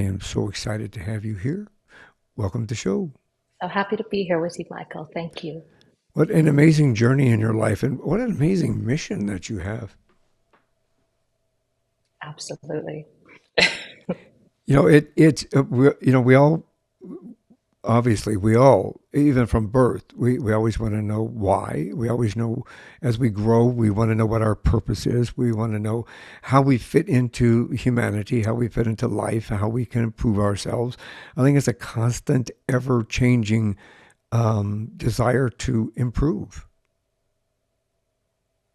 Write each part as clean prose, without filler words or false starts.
I am so excited to have you here. Welcome to the show. So happy to be here with you, Michael. Thank you. What an amazing journey in your life, and what an amazing mission that you have. Absolutely. We all, obviously, we all, even from birth, we always want to know why. We always know as we grow, we want to know what our purpose is. We want to know how we fit into humanity, how we fit into life, how we can improve ourselves. I think it's a constant, ever changing desire to improve.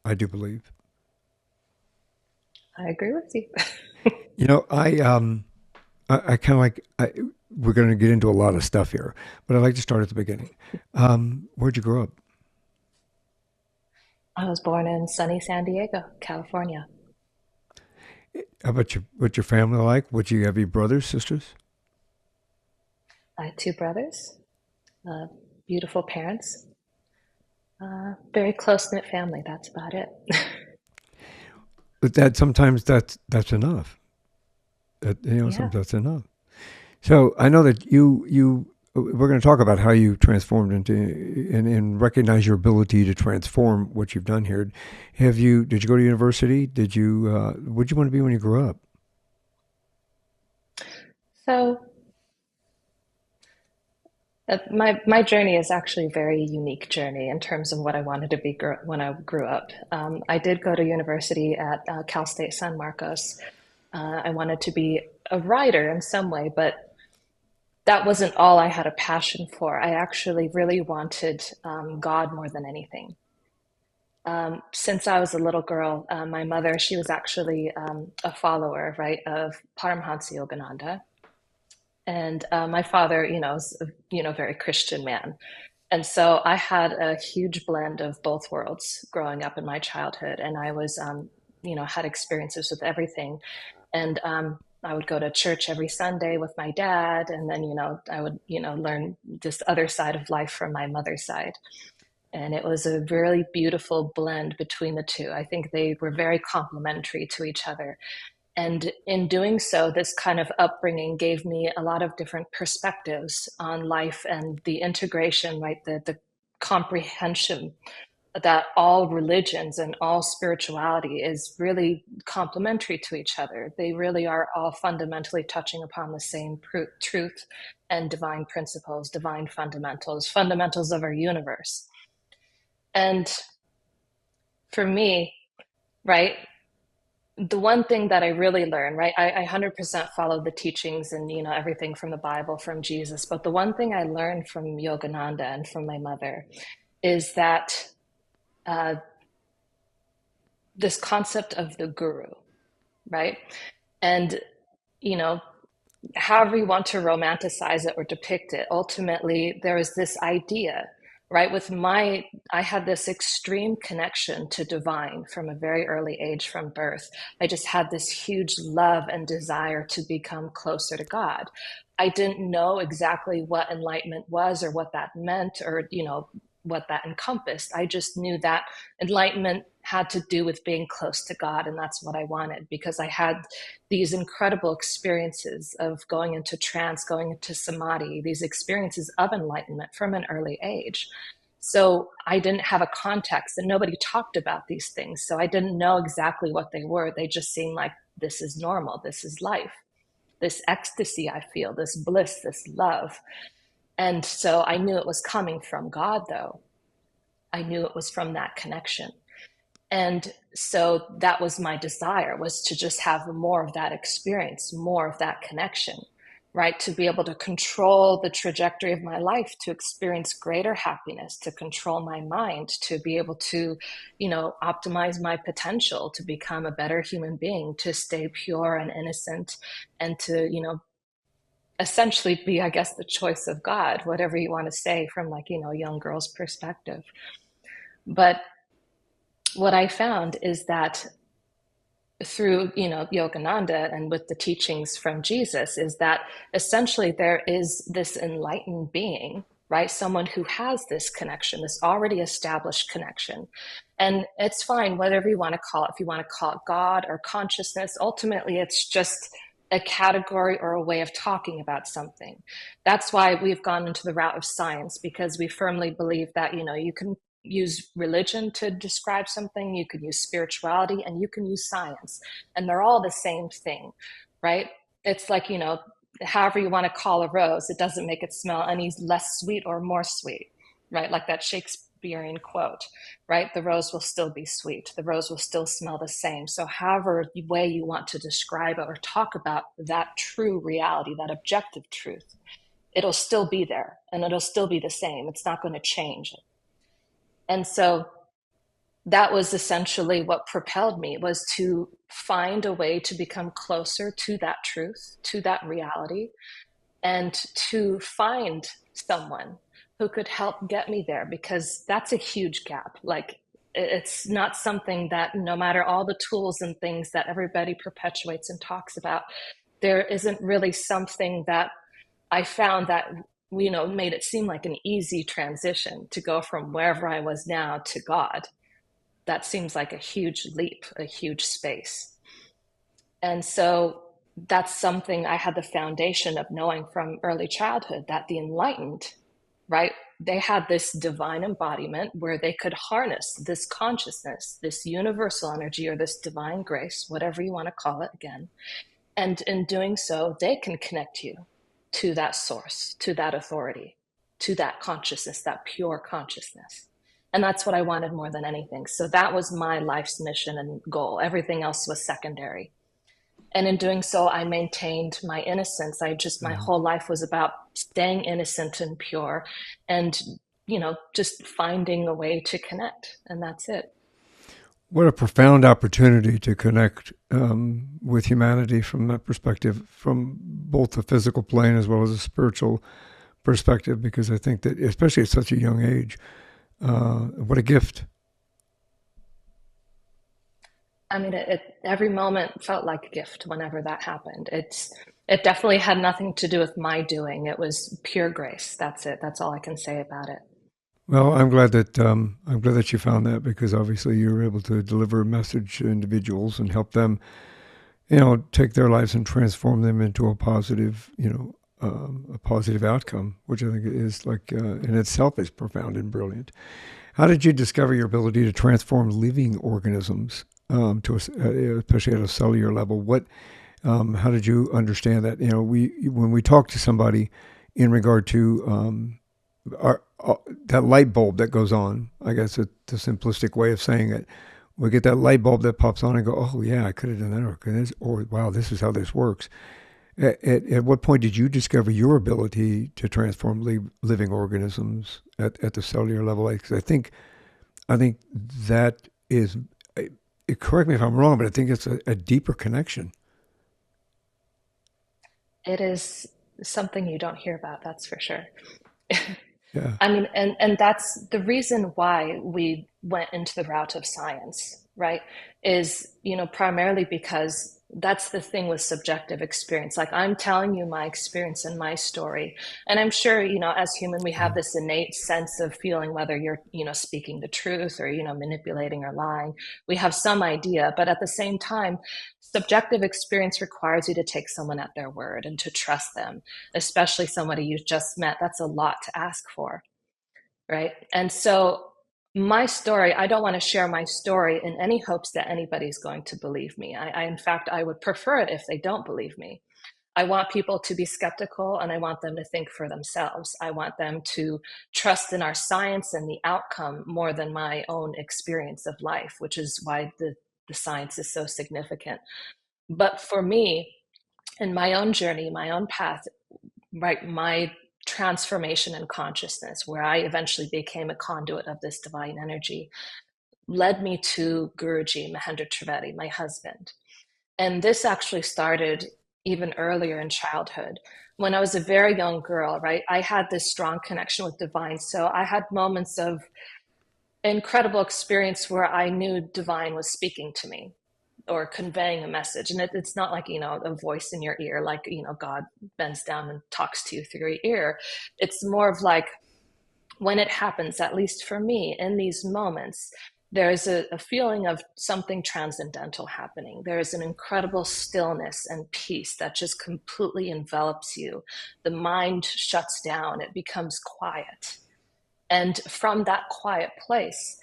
I do believe. I agree with you. You know, I kind of we're going to get into a lot of stuff here, but I'd like to start at the beginning. Where'd you grow up? I was born in sunny San Diego, California. How about what your family like? What you have? Your brothers, sisters? I had two brothers, uh, beautiful parents, very close-knit family. That's about it. But that sometimes that's enough. Yeah. Sometimes that's enough. So I know that you we're going to talk about how you transformed into and recognize your ability to transform what you've done here. Did you go to university? What did you want to be when you grew up? So my journey is actually a very unique journey in terms of what I wanted to be when I grew up. I did go to university at Cal State San Marcos. I wanted to be a writer in some way, but that wasn't all I had a passion for. I actually really wanted God more than anything. Since I was a little girl, my mother, she was actually a follower, right, of Paramhansa Yogananda. And my father, is a, very Christian man. And so I had a huge blend of both worlds growing up in my childhood. And I was, had experiences with everything. And I would go to church every Sunday with my dad. And then, I would, learn this other side of life from my mother's side. And it was a really beautiful blend between the two. I think they were very complementary to each other. And in doing so, this kind of upbringing gave me a lot of different perspectives on life and the integration, right? The comprehension that all religions and all spirituality is really complementary to each other. They really are all fundamentally touching upon the same truth and divine principles, divine fundamentals, fundamentals of our universe. And for me, right, the one thing that I really learned, right, I 100% followed the teachings and, everything from the Bible, from Jesus. But the one thing I learned from Yogananda and from my mother is that uh, this concept of the guru, right? And, you know, however you want to romanticize it or depict it, ultimately there is this idea, right? I had this extreme connection to divine from a very early age from birth. I just had this huge love and desire to become closer to God. I didn't know exactly what enlightenment was or what that meant or, what that encompassed. I just knew that enlightenment had to do with being close to God. And that's what I wanted because I had these incredible experiences of going into trance, going into samadhi, these experiences of enlightenment from an early age. So I didn't have a context and nobody talked about these things. So I didn't know exactly what they were. They just seemed like this is normal, this is life, this ecstasy I feel, this bliss, this love. And so I knew it was coming from God, though. I knew it was from that connection. And so that was my desire, was to just have more of that experience, more of that connection, right? To be able to control the trajectory of my life, to experience greater happiness, to control my mind, to be able to, optimize my potential, to become a better human being, to stay pure and innocent, and to, essentially be, I guess, the choice of God, whatever you want to say from like, a young girl's perspective. But what I found is that through, Yogananda and with the teachings from Jesus is that essentially there is this enlightened being, right? Someone who has this connection, this already established connection. And it's fine, whatever you want to call it. If you want to call it God or consciousness, ultimately it's just a category or a way of talking about something. That's why we've gone into the route of science, because we firmly believe that, you can use religion to describe something, you can use spirituality, and you can use science. And they're all the same thing, right? It's like, however you want to call a rose, it doesn't make it smell any less sweet or more sweet, right? Like that Shakespearean quote, right? The rose will still be sweet. The rose will still smell the same. So, however way you want to describe it or talk about that true reality, that objective truth, it'll still be there and it'll still be the same. It's not going to change. And so that was essentially what propelled me, was to find a way to become closer to that truth, to that reality, and to find someone who could help get me there, because that's a huge gap. Like, it's not something that, no matter all the tools and things that everybody perpetuates and talks about, there isn't really something that I found that, made it seem like an easy transition to go from wherever I was now to God. That seems like a huge leap, a huge space. And so that's something I had the foundation of knowing from early childhood, that the enlightened, right, they had this divine embodiment where they could harness this consciousness, this universal energy, or this divine grace, whatever you want to call it again. And in doing so, they can connect you to that source, to that authority, to that consciousness, that pure consciousness. And that's what I wanted more than anything. So that was my life's mission and goal. Everything else was secondary. And in doing so, I maintained my innocence. My whole life was about staying innocent and pure, and, just finding a way to connect. And that's it. What a profound opportunity to connect with humanity from that perspective, from both the physical plane as well as a spiritual perspective, because I think that, especially at such a young age, what a gift. I mean, every moment felt like a gift whenever that happened. It definitely had nothing to do with my doing. It was pure grace. That's it. That's all I can say about it. Well, I'm glad that you found that, because obviously you were able to deliver a message to individuals and help them, take their lives and transform them into a positive outcome, which I think is like in itself is profound and brilliant. How did you discover your ability to transform living organisms, especially at a cellular level? How did you understand that? When we talk to somebody in regard to that light bulb that goes on, I guess it's the simplistic way of saying it. We get that light bulb that pops on and go, oh yeah, I could have done that, or wow, this is how this works. At what point did you discover your ability to transform living organisms at the cellular level? Like, 'cause I think that is. Correct me if I'm wrong, but I think it's a deeper connection. It is something you don't hear about, that's for sure. Yeah. I mean, and that's the reason why we went into the route of science, right? Is, primarily because that's the thing with subjective experience. Like, I'm telling you my experience and my story. And I'm sure, as human, we have this innate sense of feeling whether you're, speaking the truth or, manipulating or lying. We have some idea, but at the same time, subjective experience requires you to take someone at their word and to trust them, especially somebody you've just met. That's a lot to ask for, right? And so my story, I don't want to share my story in any hopes that anybody's going to believe me. In fact, I would prefer it if they don't believe me. I want people to be skeptical, and I want them to think for themselves. I want them to trust in our science and the outcome more than my own experience of life, which is why the science is so significant. But for me, in my own journey, my own path, right, my transformation in consciousness, where I eventually became a conduit of this divine energy, led me to Guruji, Mahendra Trivedi, my husband. And this actually started even earlier in childhood. When I was a very young girl, right, I had this strong connection with divine. So I had moments of incredible experience where I knew divine was speaking to me or conveying a message. And it's not like, a voice in your ear, like, God bends down and talks to you through your ear. It's more of like, when it happens, at least for me, in these moments, there is a feeling of something transcendental happening. There is an incredible stillness and peace that just completely envelops you. The mind shuts down, it becomes quiet. And from that quiet place,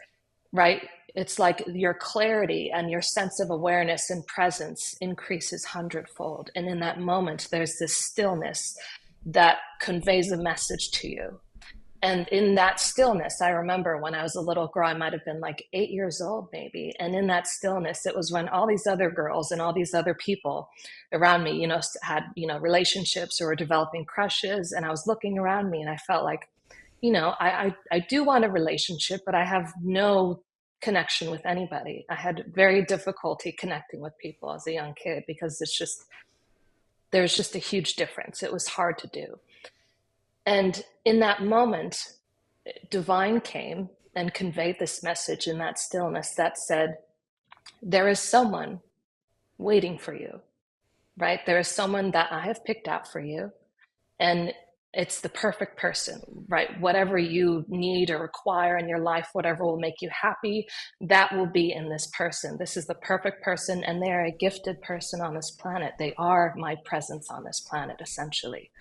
right, it's like your clarity and your sense of awareness and presence increases hundredfold. And in that moment, there's this stillness that conveys a message to you. And in that stillness, I remember when I was a little girl, I might have been like 8 years old, maybe. And in that stillness, it was when all these other girls and all these other people around me, had, relationships or were developing crushes. And I was looking around me and I felt like, I do want a relationship, but I have no connection with anybody. I had very difficulty connecting with people as a young kid because there's just a huge difference. It was hard to do. And in that moment, divine came and conveyed this message in that stillness that said, there is someone waiting for you, right? There is someone that I have picked out for you, and it's the perfect person, right? Whatever you need or require in your life, whatever will make you happy, that will be in this person. This is the perfect person, and they're a gifted person on this planet. They are my presence on this planet, essentially.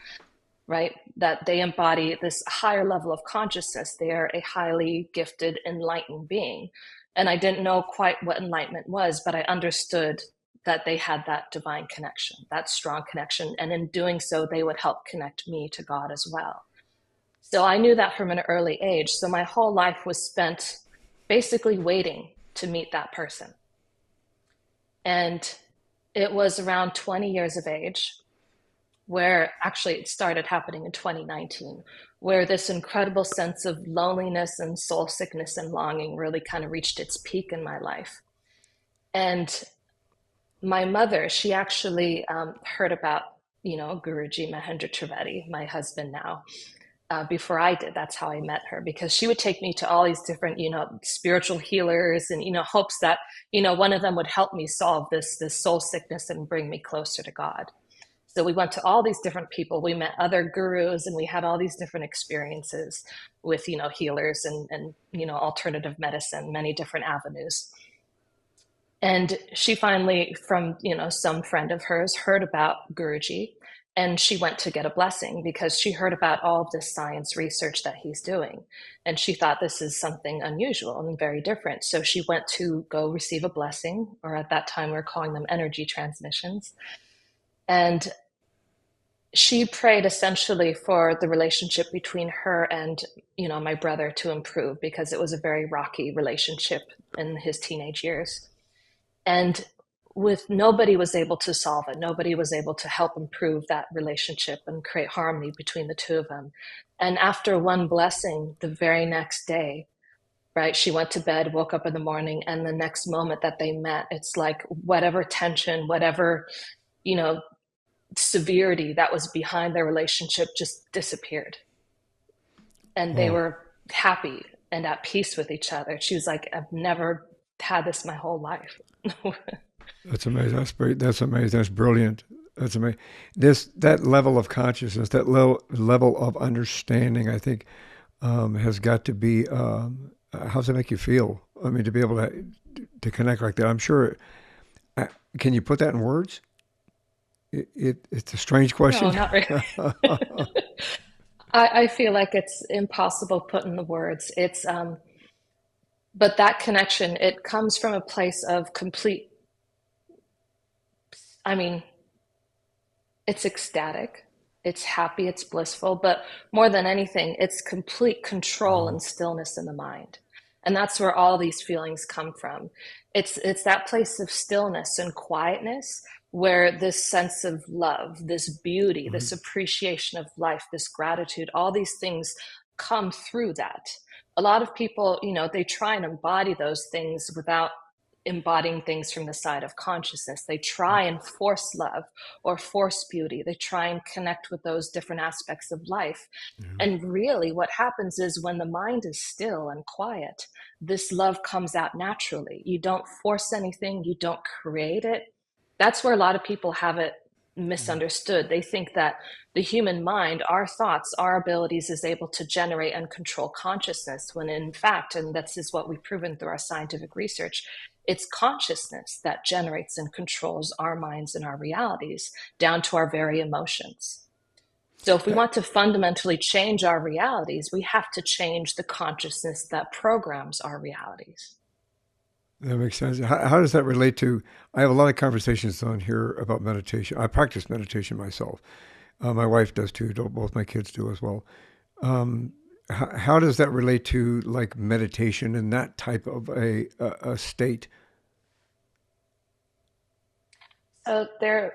Right? That they embody this higher level of consciousness. They are a highly gifted, enlightened being. And I didn't know quite what enlightenment was, but I understood that they had that divine connection, that strong connection. And in doing so, they would help connect me to God as well. So I knew that from an early age. So my whole life was spent basically waiting to meet that person. And it was around 20 years of age where actually it started happening in 2019, where this incredible sense of loneliness and soul sickness and longing really kind of reached its peak in my life. And my mother, she actually heard about, Guruji Mahendra Trivedi, my husband now, before I did. That's how I met her, because she would take me to all these different, spiritual healers and, hopes that, one of them would help me solve this soul sickness and bring me closer to God. So we went to all these different people. We met other gurus, and we had all these different experiences with, healers and alternative medicine, many different avenues. And she finally, from, some friend of hers, heard about Guruji, and she went to get a blessing because she heard about all of this science research that he's doing. And she thought this is something unusual and very different. So she went to go receive a blessing, or at that time we were calling them energy transmissions. And she prayed essentially for the relationship between her and, my brother to improve, because it was a very rocky relationship in his teenage years. And nobody was able to solve it. Nobody was able to help improve that relationship and create harmony between the two of them. And after one blessing, the very next day, right, she went to bed, woke up in the morning, and the next moment that they met, it's like whatever tension, whatever, severity that was behind their relationship just disappeared. And they Oh, were happy and at peace with each other. She was like, I've never had this my whole life. that's amazing. That's amazing. That's brilliant. That's amazing. That level of consciousness, that level of understanding, I think, has got to be. How does it make you feel? I mean, to be able to connect like that. I'm sure. Can you put that in words? It's a strange No, question. not really. I feel like it's impossible put in the words. But that connection, it comes from a place of complete, I mean, it's ecstatic, it's happy, it's blissful, but more than anything, it's complete control Wow. and stillness in the mind. And that's where all these feelings come from. It's that place of stillness and quietness where this sense of love, this beauty, Right. this appreciation of life, this gratitude, all these things come through that. A lot of people, they try and embody those things without embodying things from the side of consciousness. They try and force love or force beauty. They try and connect with those different aspects of life. Yeah. And really, what happens is when the mind is still and quiet, this love comes out naturally. You don't force anything, you don't create it. That's where a lot of people have it misunderstood. They think that the human mind, our thoughts, our abilities is able to generate and control consciousness, when in fact, and this is what we've proven through our scientific research, it's consciousness that generates and controls our minds and our realities down to our very emotions. So if we That, want to fundamentally change our realities, we have to change the consciousness that programs our realities. that makes sense. How does that relate to? I have a lot of conversations on here about meditation. I practice meditation myself. My wife does too. Both my kids do as well. Um, how does that relate to like meditation and that type of a state? So there,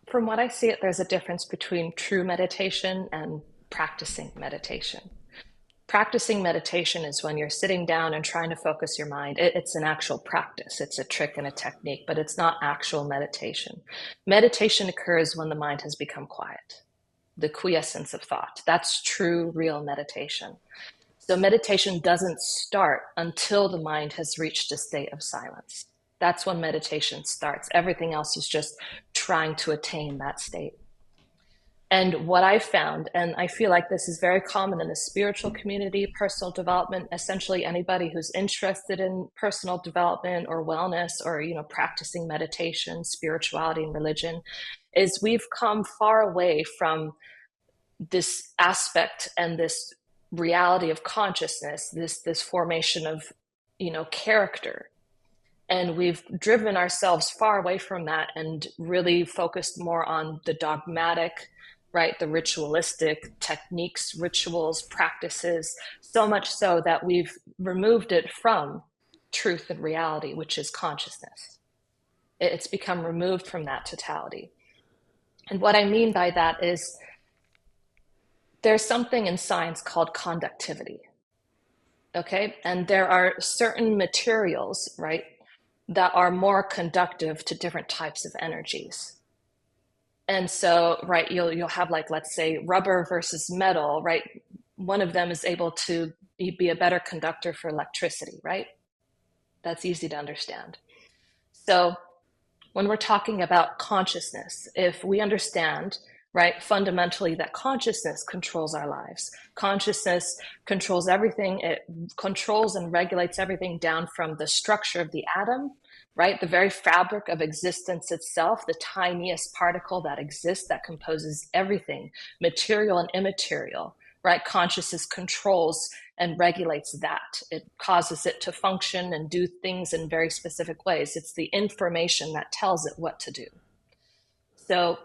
from what I see it, there's a difference between true meditation and practicing meditation. Practicing meditation is when you're sitting down and trying to focus your mind. It's an actual practice. It's a trick and a technique, but it's not actual meditation. Meditation occurs when the mind has become quiet, the quiescence of thought. That's true, real meditation. So meditation doesn't start until the mind has reached a state of silence. That's when meditation starts. Everything else is just trying to attain that state. And what I found, and I feel like this is very common in the spiritual community, personal development, essentially anybody who's interested in personal development or wellness or, practicing meditation, spirituality, and religion, is we've come far away from this aspect and this reality of consciousness, this formation of, character. And we've driven ourselves far away from that and really focused more on the dogmatic, right? The ritualistic techniques, rituals, practices, so much so that we've removed it from truth and reality, which is consciousness. It's become removed from that totality. And what I mean by that is there's something in science called conductivity. Okay. And there are certain materials, right, that are more conductive to different types of energies. And so, right, you'll have, like, let's say rubber versus metal, right? One of them is able to be a better conductor for electricity, right? That's easy to understand. So when we're talking about consciousness, if we understand, right, fundamentally that consciousness controls our lives, consciousness controls everything, it controls and regulates everything down from the structure of the atom, right, the very fabric of existence itself, the tiniest particle that exists that composes everything, material and immaterial, right? Consciousness controls and regulates that. It causes it to function and do things in very specific ways. It's the information that tells it what to do. So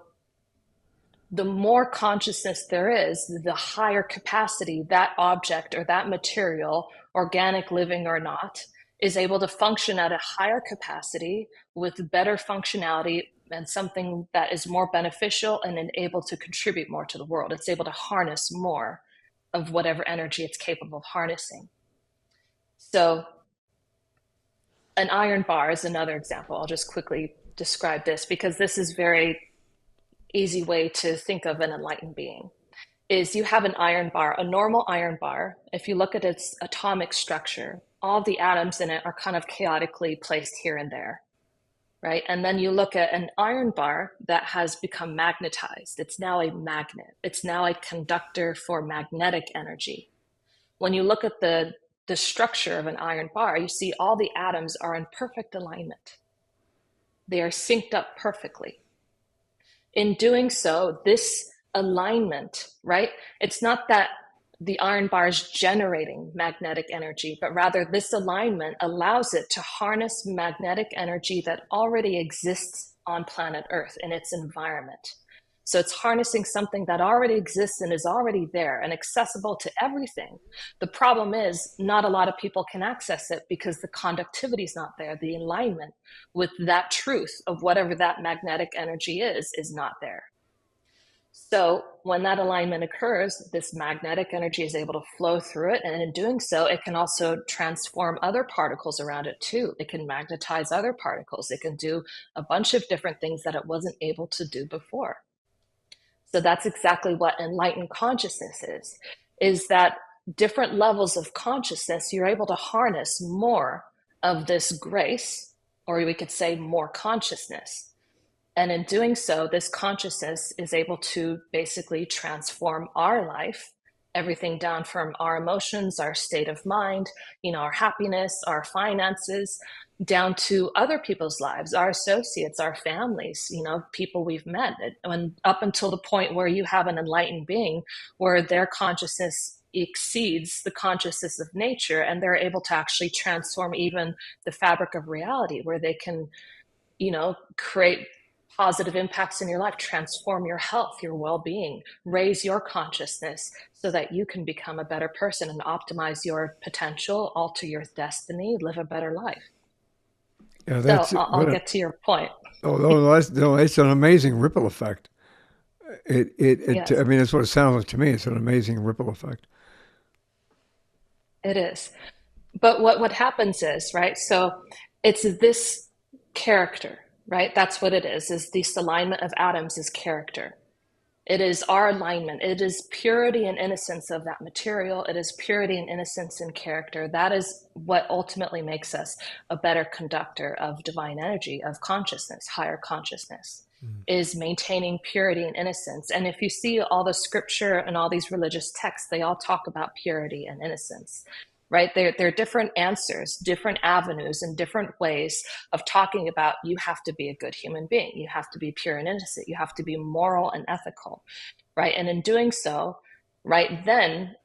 the more consciousness there is, the higher capacity that object or that material, organic, living or not, is able to function at a higher capacity with better functionality and something that is more beneficial and able to contribute more to the world. It's able to harness more of whatever energy it's capable of harnessing. So an iron bar is another example. I'll just quickly describe this because this is very easy way to think of an enlightened being. Is you have an iron bar, a normal iron bar. If you look at its atomic structure, all the atoms in it are kind of chaotically placed here and there, right? And then you look at an iron bar that has become magnetized. It's now a magnet. It's now a conductor for magnetic energy. When you look at the structure of an iron bar, you see all the atoms are in perfect alignment. They are synced up perfectly. In doing so, this alignment, right? It's not that the iron bar is generating magnetic energy, but rather this alignment allows it to harness magnetic energy that already exists on planet Earth in its environment. So it's harnessing something that already exists and is already there and accessible to everything. The problem is not a lot of people can access it because the conductivity is not there. The alignment with that truth of whatever that magnetic energy is not there. So when that alignment occurs, this magnetic energy is able to flow through it. And in doing so, it can also transform other particles around it too. It can magnetize other particles. It can do a bunch of different things that it wasn't able to do before. So that's exactly what enlightened consciousness is that different levels of consciousness, you're able to harness more of this grace, or we could say more consciousness. And in doing so, this consciousness is able to basically transform our life, everything down from our emotions, our state of mind, our happiness, our finances, down to other people's lives, our associates, our families, people we've met. And up until the point where you have an enlightened being, where their consciousness exceeds the consciousness of nature, and they're able to actually transform even the fabric of reality, where they can create positive impacts in your life, transform your health, your well-being, raise your consciousness so that you can become a better person and optimize your potential, alter your destiny, live a better life. Yeah, So that's I'll what a get to your point. oh no, that's no, it's an amazing ripple effect. I Yes, mean, that's what it sounds like to me. It's an amazing ripple effect. it is. But what happens is, right? So it's this character, right? That's what it is this alignment of atoms is character. It is our alignment. It is purity and innocence of that material. It is purity and innocence in character. That is what ultimately makes us a better conductor of divine energy, of consciousness, higher consciousness, is maintaining purity and innocence. And if you see all the scripture and all these religious texts, they all talk about purity and innocence. Right? They're different answers, different avenues, and different ways of talking about you have to be a good human being. You have to be pure and innocent. You have to be moral and ethical, right? And in doing so, right, then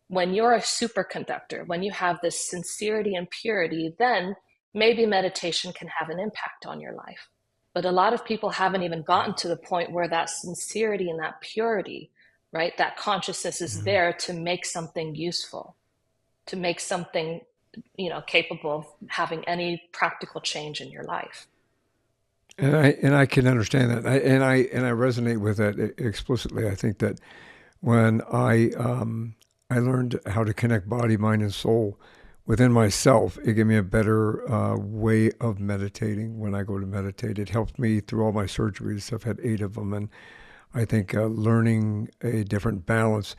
when you're a superconductor, when you have this sincerity and purity, then maybe meditation can have an impact on your life. But a lot of people haven't even gotten to the point where that sincerity and that purity, right, that consciousness is Yeah. there to make something useful, to make something capable of having any practical change in your life. And I can understand that. And I resonate with that explicitly. I think that when I learned how to connect body, mind, and soul within myself, it gave me a better way of meditating. When I go to meditate, it helped me through all my surgeries. I've had 8 of them, and I think learning a different balance,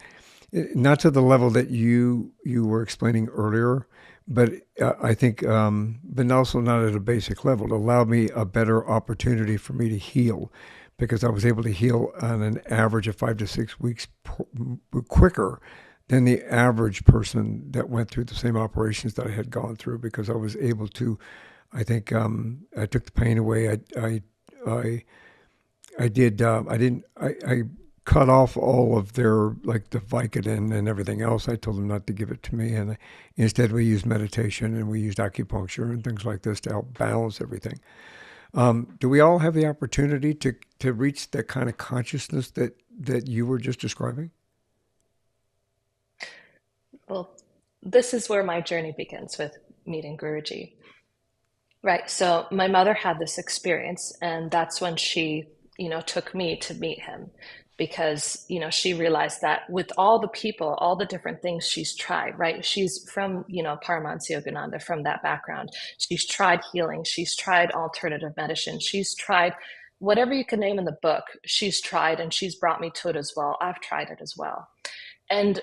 not to the level that you were explaining earlier, but I think, but also not at a basic level. It allowed me a better opportunity for me to heal, because I was able to heal on an average of 5 to 6 weeks quicker than the average person that went through the same operations that I had gone through, because I was able to. I think I took the pain away. I I did. I cut off all of their, like, the Vicodin and everything else. I told them not to give it to me, and instead we used meditation and we used acupuncture and things like this to help balance everything. Do we all have the opportunity to reach that kind of consciousness that you were just describing? Well, this is where my journey begins with meeting Guruji. Right. So my mother had this experience, and that's when she, took me to meet him because, she realized that with all the people, all the different things she's tried, right? She's from, Paramahansa Yogananda, from that background. She's tried healing. She's tried alternative medicine. She's tried whatever you can name in the book. She's tried, and she's brought me to it as well. I've tried it as well. And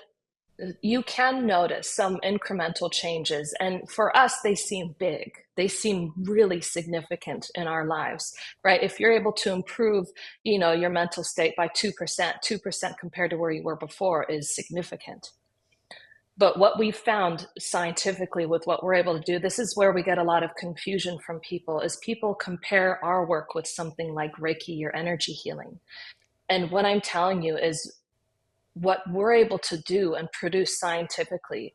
you can notice some incremental changes. And for us, they seem big. They seem really significant in our lives, right? If you're able to improve, your mental state by 2% compared to where you were before is significant. But what we found scientifically with what we're able to do, this is where we get a lot of confusion from people, is people compare our work with something like Reiki or energy healing. And what I'm telling you is what we're able to do and produce scientifically,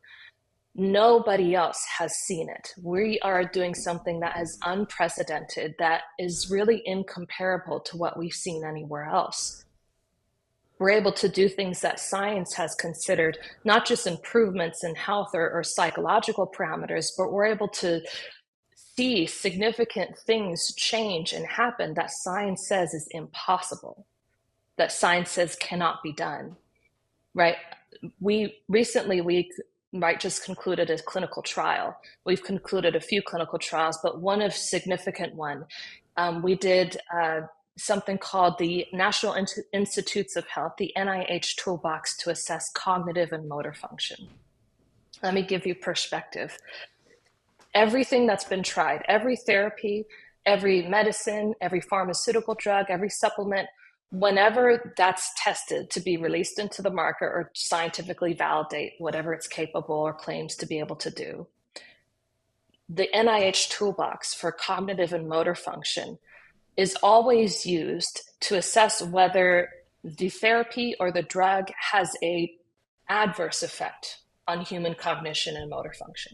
nobody else has seen it. We are doing something that is unprecedented, that is really incomparable to what we've seen anywhere else. We're able to do things that science has considered not just improvements in health or psychological parameters, but we're able to see significant things change and happen that science says is impossible, that science says cannot be done. Right. We right just concluded a clinical trial. We've concluded a few clinical trials, but one of significant one. We did something called the National Institutes of Health, the NIH toolbox to assess cognitive and motor function. Let me give you perspective. Everything that's been tried, every therapy, every medicine, every pharmaceutical drug, every supplement, whenever that's tested to be released into the market or scientifically validate whatever it's capable or claims to be able to do, the NIH toolbox for cognitive and motor function is always used to assess whether the therapy or the drug has a adverse effect on human cognition and motor function.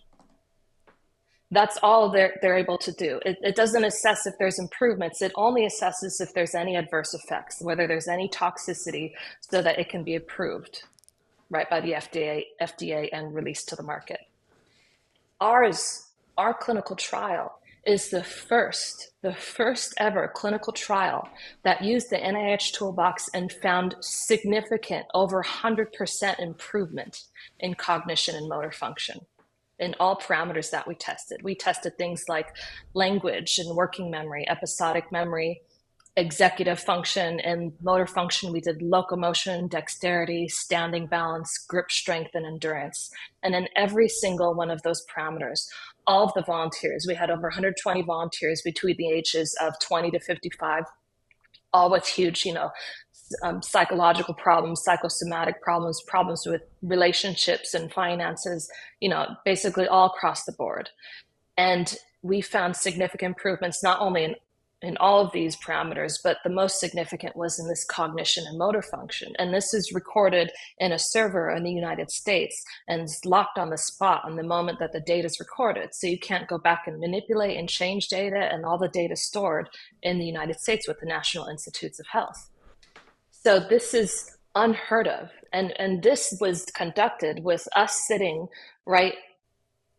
That's all they're able to do. It doesn't assess if there's improvements. It only assesses if there's any adverse effects, whether there's any toxicity, so that it can be approved, right, by the FDA and released to the market. Our clinical trial is the first ever clinical trial that used the NIH toolbox and found significant, over 100% improvement in cognition and motor function in all parameters that we tested. We tested things like language and working memory, episodic memory, executive function, and motor function. We did locomotion, dexterity, standing balance, grip strength, and endurance. And in every single one of those parameters, all of the volunteers, we had over 120 volunteers between the ages of 20 to 55, all with huge, psychological problems, psychosomatic problems, problems with relationships and finances, basically all across the board. And we found significant improvements, not only in all of these parameters, but the most significant was in this cognition and motor function. And this is recorded in a server in the United States and is locked on the spot on the moment that the data is recorded. So you can't go back and manipulate and change data, and all the data stored in the United States with the National Institutes of Health. So this is unheard of. And this was conducted with us sitting right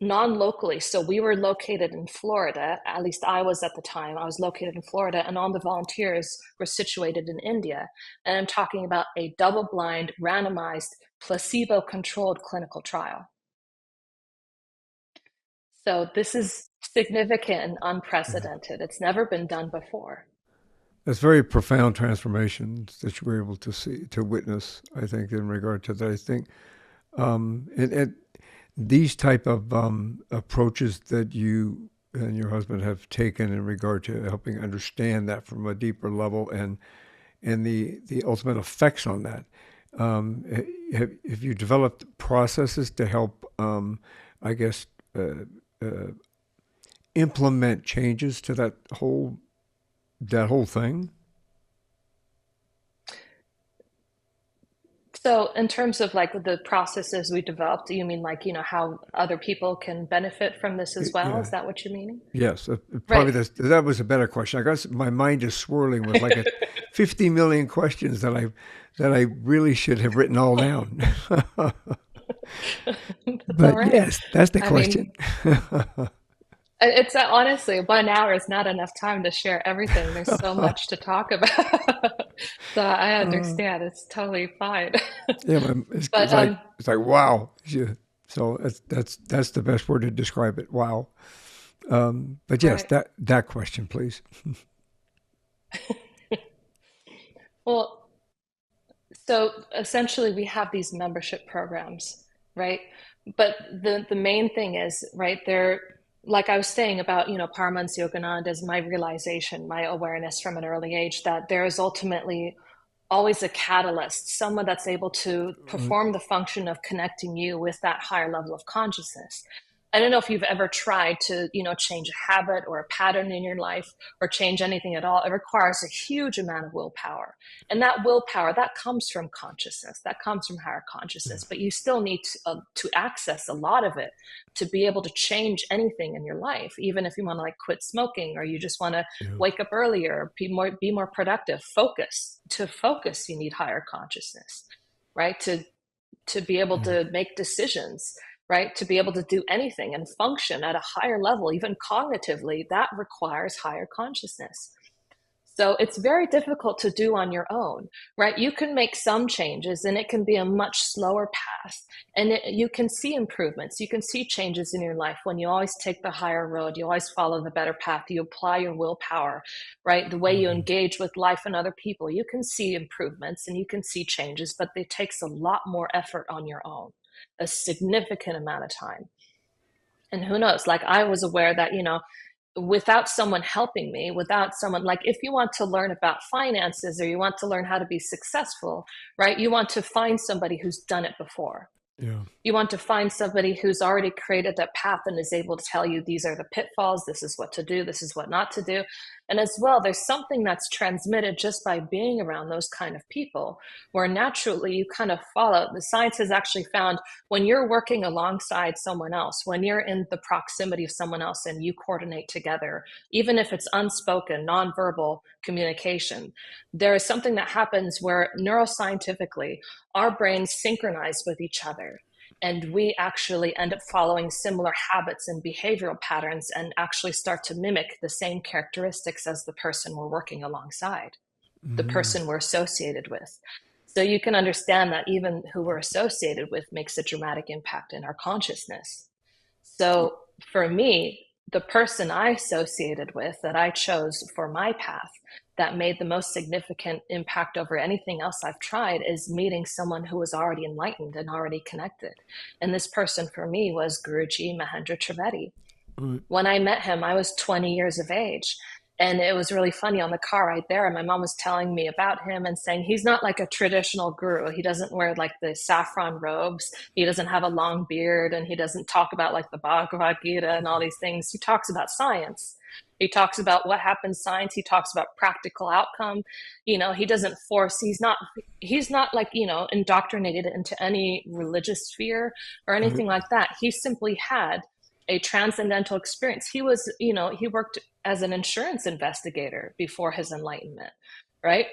non-locally. So we were located in Florida, at least I was at the time. I was located in Florida, and all the volunteers were situated in India. And I'm talking about a double-blind, randomized, placebo-controlled clinical trial. So this is significant and unprecedented. It's never been done before. That's very profound transformations that you were able to see, to witness, I think, in regard to that. I think and these type of approaches that you and your husband have taken in regard to helping understand that from a deeper level, and the ultimate effects on that. Have you developed processes to help, I guess, uh, implement changes to that whole thing? So in terms of like the processes we developed, do you mean like, how other people can benefit from this as well? Yeah. Is that what you're meaning? Yes. Probably Right. that was a better question. I guess my mind is swirling with like 50 million questions that I really should have written all down. That's all But right. yes, that's the I mean, question. it's honestly 1 hour is not enough time to share everything. There's so much to talk about. So I Uh, understand. It's totally fine. yeah, it's, But it's like it's like wow. Yeah. So that's the best word to describe it. Wow. But yes, right. that question, please. Well, so essentially we have these membership programs, right? But the main thing is, right, there, like I was saying about, Paramahansa Yogananda's, my realization, my awareness from an early age that there is ultimately always a catalyst, someone that's able to Uh, perform the function of connecting you with that higher level of consciousness. I don't know if you've ever tried to, change a habit or a pattern in your life or change anything at all. It requires a huge amount of willpower. And that willpower, that comes from consciousness, that comes from higher consciousness, but you still need to access a lot of it to be able to change anything in your life, even if you want to like quit smoking or you just want to yeah. wake up earlier, be more productive, focus. To focus, you need higher consciousness, right? To be able Yeah. to make decisions, right? To be able to do anything and function at a higher level, even cognitively, that requires higher consciousness. So it's very difficult to do on your own, right? You can make some changes and it can be a much slower path. And you can see improvements. You can see changes in your life when you always take the higher road. You always follow the better path. You apply your willpower, right? The way you Mhm. engage with life and other people. You can see improvements and you can see changes, but it takes a lot more effort on your own, a significant amount of time. And who knows? Like I was aware that, without someone helping me, without someone, like, if you want to learn about finances or you want to learn how to be successful, right? You want to find somebody who's done it before. Yeah. You want to find somebody who's already created that path and is able to tell you these are the pitfalls, this is what to do, this is what not to do. And as well, there's something that's transmitted just by being around those kind of people, where naturally you kind of follow. The science has actually found when you're working alongside someone else, when you're in the proximity of someone else and you coordinate together, even if it's unspoken, nonverbal communication, there is something that happens where neuroscientifically our brains synchronize with each other, and we actually end up following similar habits and behavioral patterns and actually start to mimic the same characteristics as the person we're working alongside, the Mm. person we're associated with. So you can understand that even who we're associated with makes a dramatic impact in our consciousness. So for me, the person I associated with that I chose for my path that made the most significant impact over anything else I've tried is meeting someone who was already enlightened and already connected. And this person for me was Guruji Mahendra Trivedi. Right. When I met him, I was 20 years of age. And it was really funny on the car ride there. My mom was telling me about him and saying he's not like a traditional guru. He doesn't wear like the saffron robes. He doesn't have a long beard, and he doesn't talk about like the Bhagavad Gita and all these things. He talks about science. He talks about what happens science. He talks about practical outcome. He doesn't force, he's not like, indoctrinated into any religious sphere or Right. anything like that. He simply had a transcendental experience. He worked as an insurance investigator before his enlightenment, right?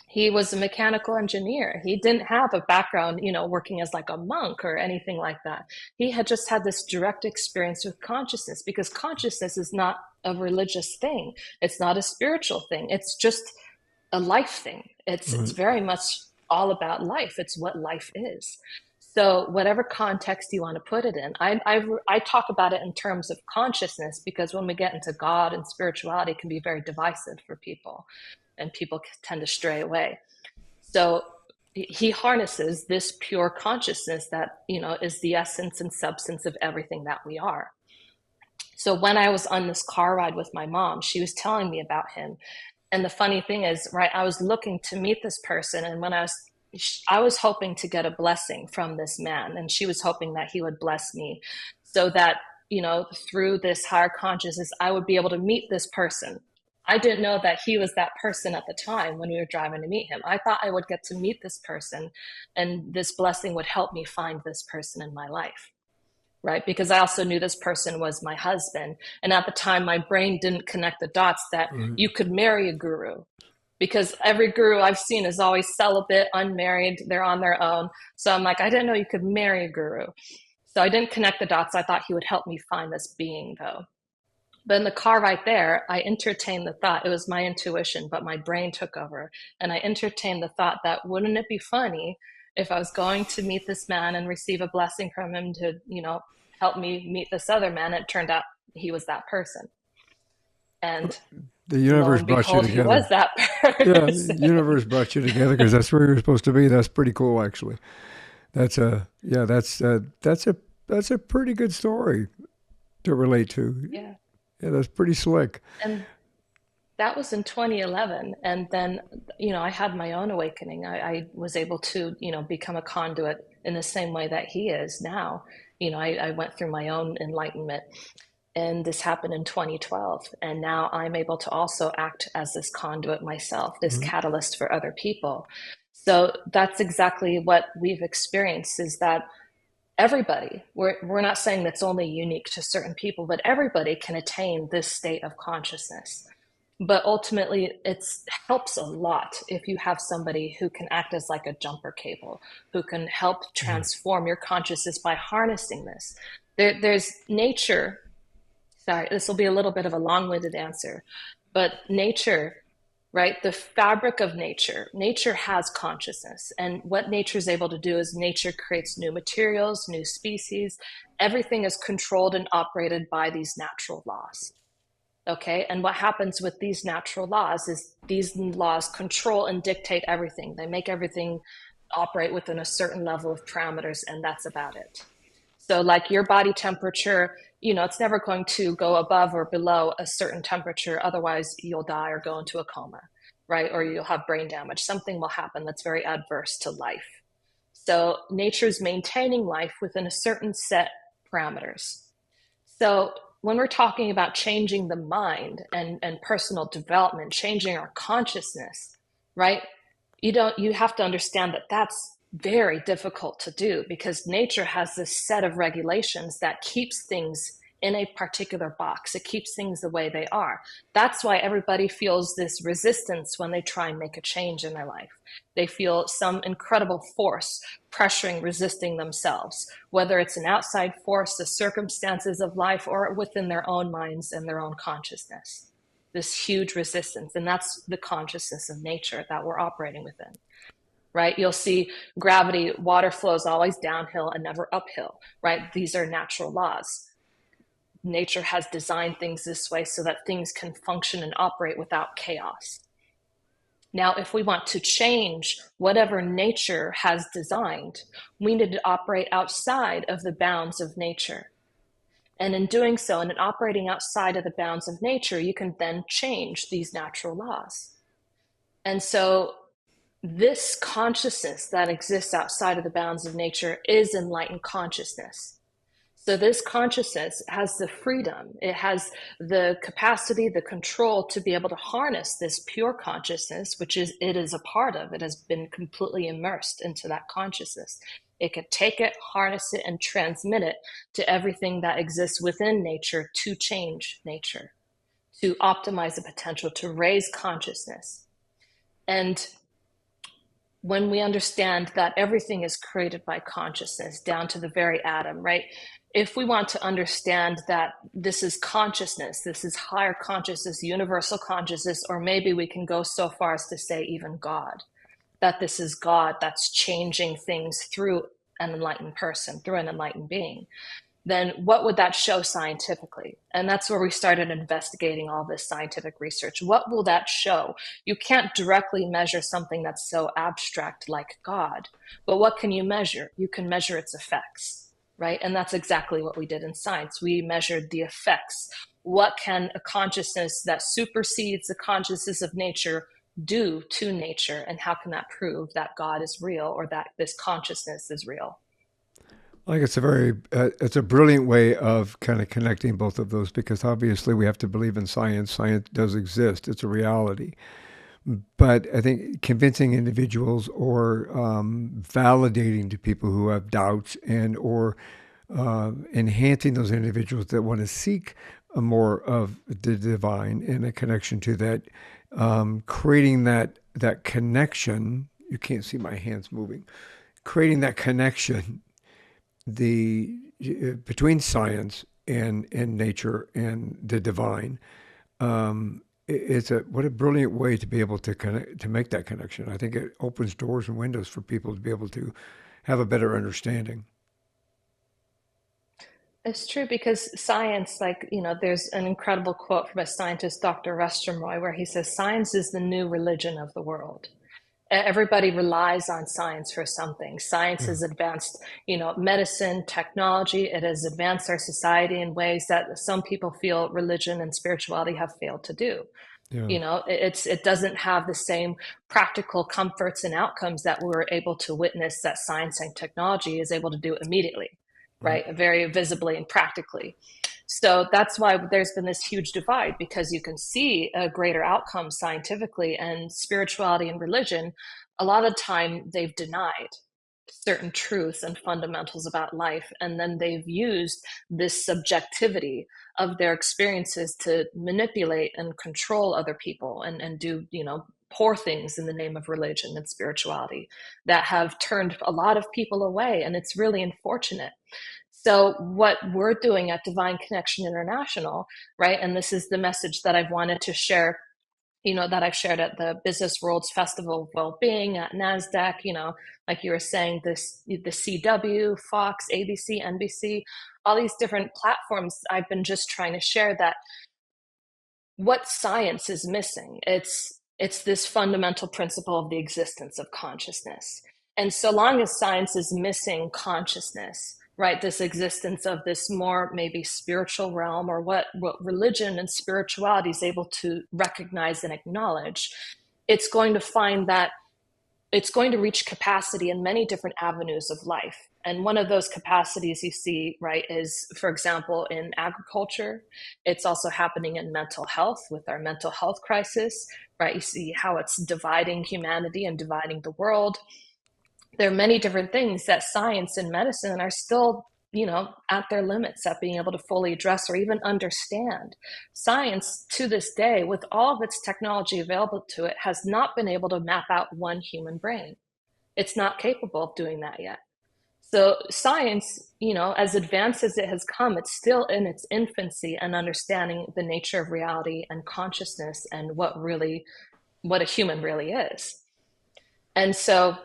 He was a mechanical engineer. He didn't have a background, working as like a monk or anything like that. He had just had this direct experience with consciousness, because consciousness is not a religious thing. It's not a spiritual thing. It's just a life thing. It's Right. very much all about life. It's what life is. So whatever context you want to put it in, I talk about it in terms of consciousness, because when we get into God and spirituality, it can be very divisive for people, and people tend to stray away. So he harnesses this pure consciousness that is the essence and substance of everything that we are. So when I was on this car ride with my mom, she was telling me about him. And the funny thing is, right, I was looking to meet this person, and when I was hoping to get a blessing from this man, and she was hoping that he would bless me, so that through this higher consciousness I would be able to meet this person. I didn't know that he was that person at the time when we were driving to meet him. I thought I would get to meet this person, and this blessing would help me find this person in my life, right? Because I also knew this person was my husband. And at the time, my brain didn't connect the dots that Right. you could marry a guru, because every guru I've seen is always celibate, unmarried, they're on their own. So I'm like, I didn't know you could marry a guru. So I didn't connect the dots. I thought he would help me find this being, though. But in the car right there, I entertained the thought. It was my intuition, but my brain took over. And I entertained the thought that, wouldn't it be funny if I was going to meet this man and receive a blessing from him to, help me meet this other man? It turned out he was that person. And The lo universe and brought you behold, he was together. that Yeah, the person. universe brought you together because that's where you're supposed to be. That's pretty cool, actually. That's a yeah. That's a pretty good story to relate to. Yeah. Yeah, that's pretty slick. And that was in 2011. And then, I had my own awakening. I was able to, become a conduit in the same way that he is now. I went through my own enlightenment, and this happened in 2012. And now I'm able to also act as this conduit myself, this Mhm. catalyst for other people. So that's exactly what we've experienced, is that everybody, we're not saying that's only unique to certain people, but everybody can attain this state of consciousness. But ultimately, it helps a lot if you have somebody who can act as like a jumper cable, who can help Yeah. transform your consciousness by harnessing this. There's nature. Sorry, this will be a little bit of a long-winded answer, but nature, right? The fabric of nature has consciousness. And what nature is able to do is nature creates new materials, new species. Everything is controlled and operated by these natural laws. Okay. And what happens with these natural laws is these laws control and dictate everything. They make everything operate within a certain level of parameters, and that's about it. So, like your body temperature, it's never going to go above or below a certain temperature. Otherwise, you'll die or go into a coma, right? Or you'll have brain damage. Something will happen that's very adverse to life. So, nature's maintaining life within a certain set parameters. So, when we're talking about changing the mind and personal development, changing our consciousness, right? You have to understand that that's very difficult to do because nature has this set of regulations that keeps things in a particular box. It keeps things the way they are. That's why everybody feels this resistance when they try and make a change in their life. They feel some incredible force pressuring, resisting themselves, whether it's an outside force, the circumstances of life, or within their own minds and their own consciousness. This huge resistance, and that's the consciousness of nature that we're operating within, right? You'll see gravity, water flows always downhill and never uphill, right? These are natural laws. Nature has designed things this way so that things can function and operate without chaos. Now, if we want to change whatever nature has designed, we need to operate outside of the bounds of nature. And in doing so, and in operating outside of the bounds of nature, you can then change these natural laws. And so, this consciousness that exists outside of the bounds of nature is enlightened consciousness. So this consciousness has the freedom, it has the capacity, the control to be able to harness this pure consciousness, which it is a part of. It has been completely immersed into that consciousness. It can take it, harness it, and transmit it to everything that exists within nature to change nature, to optimize the potential, to raise consciousness. And when we understand that everything is created by consciousness down to the very atom, right? If we want to understand that this is consciousness, this is higher consciousness, universal consciousness, or maybe we can go so far as to say even God, that this is God that's changing things through an enlightened person, through an enlightened being, then what would that show scientifically? And that's where we started investigating all this scientific research. What will that show? You can't directly measure something that's so abstract like God, but what can you measure? You can measure its effects, right? And that's exactly what we did in science. We measured the effects. What can a consciousness that supersedes the consciousness of nature do to nature? And how can that prove that God is real or that this consciousness is real? Like it's a brilliant way of kind of connecting both of those because obviously we have to believe in science. Science does exist; it's a reality. But I think convincing individuals or validating to people who have doubts and or enhancing those individuals that want to seek a more of the divine and a connection to that, creating that connection. You can't see my hands moving. Creating that connection the between science and nature and the divine. It's a what a brilliant way to be able to connect to make that connection. I think it opens doors and windows for people to be able to have a better understanding. It's true because science, like, there's an incredible quote from a scientist, Dr. Rustum Roy, where he says, science is the new religion of the world. Everybody relies on science for something. Science Yeah, has advanced, medicine, technology. It has advanced our society in ways that some people feel religion and spirituality have failed to do. yeah, It doesn't have the same practical comforts and outcomes that we're able to witness that science and technology is able to do immediately, right. right? Very visibly and practically. So that's why there's been this huge divide because you can see a greater outcome scientifically, and spirituality and religion, a lot of time they've denied certain truths and fundamentals about life, and then they've used this subjectivity of their experiences to manipulate and control other people and do poor things in the name of religion and spirituality that have turned a lot of people away, and it's really unfortunate. So, what we're doing at Divine Connection International, right, and this is the message that I've wanted to share, that I've shared at the Business World's Festival of Wellbeing at NASDAQ, like you were saying, the CW, Fox, ABC, NBC, all these different platforms. I've been just trying to share that what science is missing. It's this fundamental principle of the existence of consciousness. And so long as science is missing consciousness, right? This existence of this more maybe spiritual realm, or what religion and spirituality is able to recognize and acknowledge, it's going to find that it's going to reach capacity in many different avenues of life. And one of those capacities you see, right, is, for example, in agriculture. It's also happening in mental health with our mental health crisis, right? You see how it's dividing humanity and dividing the world. There are many different things that science and medicine are still, at their limits at being able to fully address or even understand. Science to this day, with all of its technology available to it, has not been able to map out one human brain. It's not capable of doing that yet. So science, as advanced as it has come, it's still in its infancy and understanding the nature of reality and consciousness and what a human really is. And so,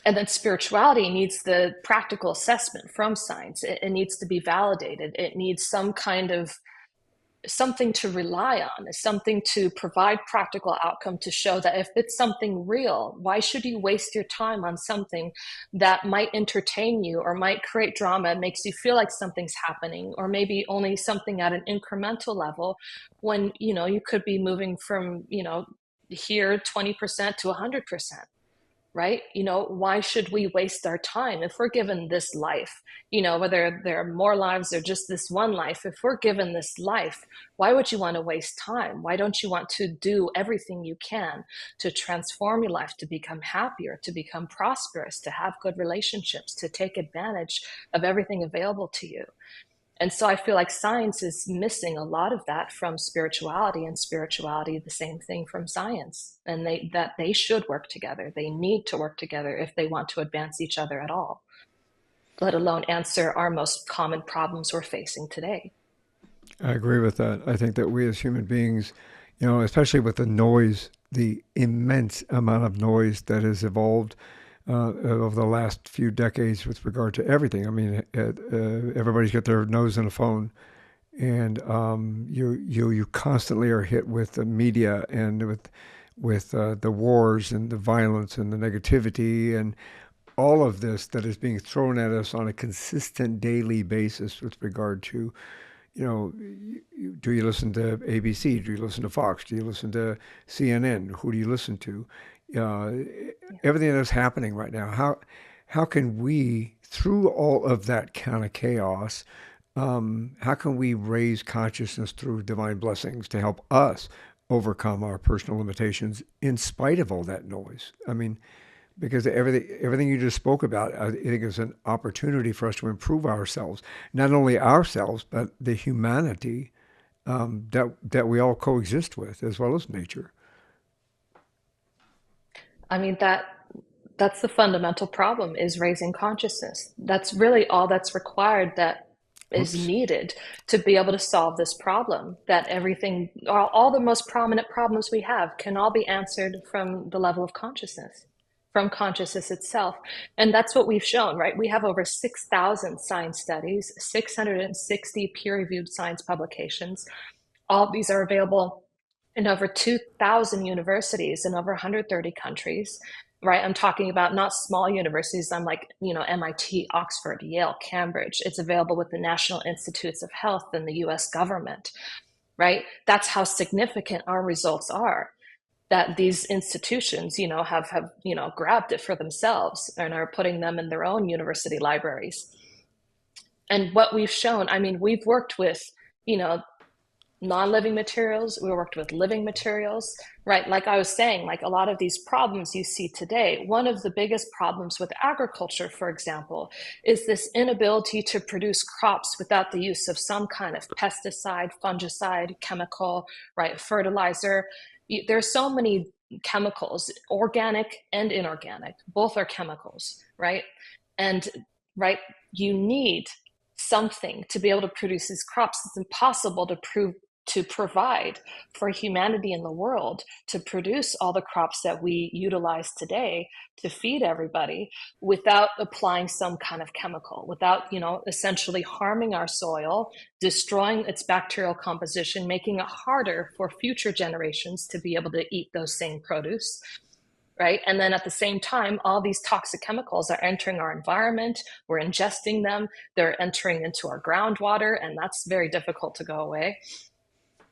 and then spirituality needs the practical assessment from science. It needs to be validated. It needs some kind of something to rely on, something to provide practical outcome to show that if it's something real, why should you waste your time on something that might entertain you or might create drama and makes you feel like something's happening, or maybe only something at an incremental level, when you could be moving from here 20% to 100%. Right? Why should we waste our time if we're given this life? Whether there are more lives or just this one life, if we're given this life, why would you want to waste time? Why don't you want to do everything you can to transform your life, to become happier, to become prosperous, to have good relationships, to take advantage of everything available to you? And so I feel like science is missing a lot of that from spirituality, and spirituality the same thing from science. And they should work together. They need to work together if they want to advance each other at all, let alone answer our most common problems we're facing today. I agree with that. I think that we as human beings, especially with the noise, the immense amount of noise that has evolved over the last few decades with regard to everything. I mean, everybody's got their nose in a phone, and you constantly are hit with the media and with the wars and the violence and the negativity and all of this that is being thrown at us on a consistent daily basis with regard to, do you listen to ABC? Do you listen to Fox? Do you listen to CNN? Who do you listen to? Uh, Everything that's happening right now. How can we, through all of that kind of chaos, how can we raise consciousness through divine blessings to help us overcome our personal limitations in spite of all that noise? I mean, because everything you just spoke about, I think is an opportunity for us to improve ourselves, not only ourselves but the humanity that we all coexist with, as well as nature. I mean, that's the fundamental problem, is raising consciousness. That's really all that's required, that is Whoops. needed to be able to solve this problem. That everything, all the most prominent problems we have can all be answered from the level of consciousness, from consciousness itself. And that's what we've shown, right? We have over 6,000 science studies, 660 peer-reviewed science publications. All of these are available in over 2,000 universities in over 130 countries, right? I'm talking about not small universities. I'm like, MIT, Oxford, Yale, Cambridge. It's available with the National Institutes of Health and the US government, right? That's how significant our results are. That these institutions, have grabbed it for themselves and are putting them in their own university libraries. And what we've shown, I mean, we've worked with, you know, non-living materials, we worked with living materials, right? Like I was saying, like a lot of these problems you see today, one of the biggest problems with agriculture, for example, is this inability to produce crops without the use of some kind of pesticide, fungicide, chemical, right, fertilizer. There's so many chemicals, organic and inorganic, both are chemicals, right? And right, you need something to be able to produce these crops. It's impossible to provide for humanity in the world to produce all the crops that we utilize today to feed everybody without applying some kind of chemical, without, essentially harming our soil, destroying its bacterial composition, making it harder for future generations to be able to eat those same produce. right? And then at the same time, all these toxic chemicals are entering our environment. We're ingesting them. They're entering into our groundwater, and that's very difficult to go away.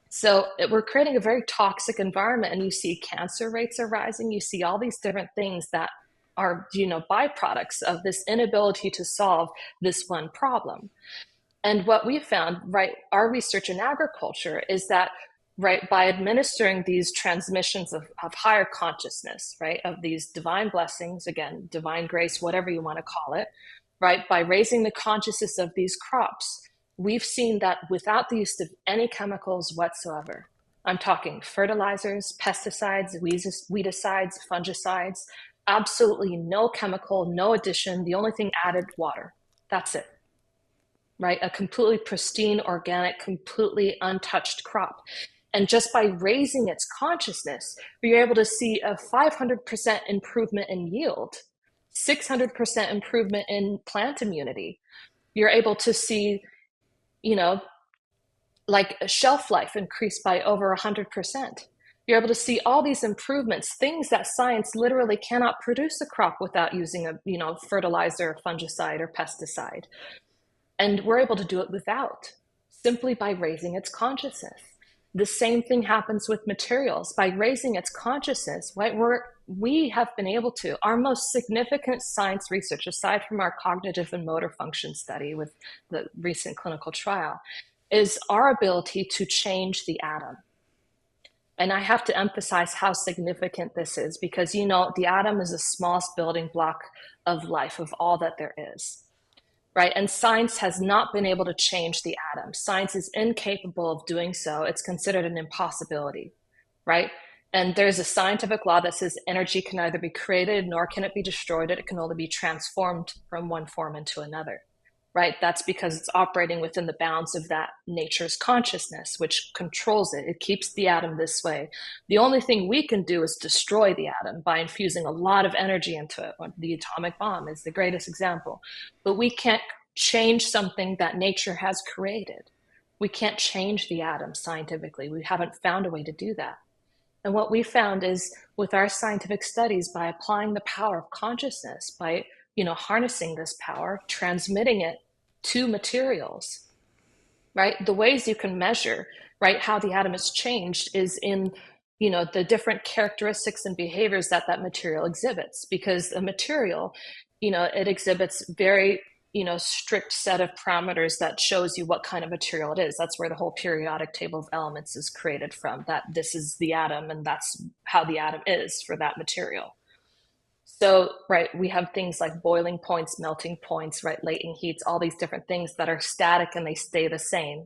So we're creating a very toxic environment, and you see cancer rates are rising. You see all these different things that are, byproducts of this inability to solve this one problem. And what we found, right, our research in agriculture is that, right, by administering these transmissions of higher consciousness, right, of these divine blessings, again, divine grace, whatever you want to call it, right, by raising the consciousness of these crops, we've seen that without the use of any chemicals whatsoever, I'm talking fertilizers, pesticides, weedicides, fungicides, absolutely no chemical, no addition, the only thing added, water. That's it, right? A completely pristine, organic, completely untouched crop. And just by raising its consciousness, you're able to see a 500% improvement in yield, 600% improvement in plant immunity. You're able to see, you know, like a shelf life increase by over 100%. You're able to see all these improvements, things that science literally cannot produce a crop without using a, fertilizer, fungicide, or pesticide. And we're able to do it without, simply by raising its consciousness. The same thing happens with materials. By raising its consciousness, right, we have been able to, our most significant science research, aside from our cognitive and motor function study with the recent clinical trial, is our ability to change the atom. And I have to emphasize how significant this is because, the atom is the smallest building block of life, of all that there is. Right? And science has not been able to change the atom. Science is incapable of doing so. It's considered an impossibility, right? And there's a scientific law that says energy can neither be created nor can it be destroyed. It can only be transformed from one form into another, right? That's because it's operating within the bounds of that nature's consciousness, which controls it. It keeps the atom this way. The only thing we can do is destroy the atom by infusing a lot of energy into it. The atomic bomb is the greatest example. But we can't change something that nature has created. We can't change the atom scientifically. We haven't found a way to do that. And what we found is with our scientific studies, by applying the power of consciousness, by harnessing this power, transmitting it to materials, right? The ways you can measure, right, how the atom is changed is in, the different characteristics and behaviors that material exhibits. Because a material, it exhibits very, strict set of parameters that shows you what kind of material it is. That's where the whole periodic table of elements is created from, that this is the atom and that's how the atom is for that material. So, right, we have things like boiling points, melting points, right, latent heats, all these different things that are static and they stay the same.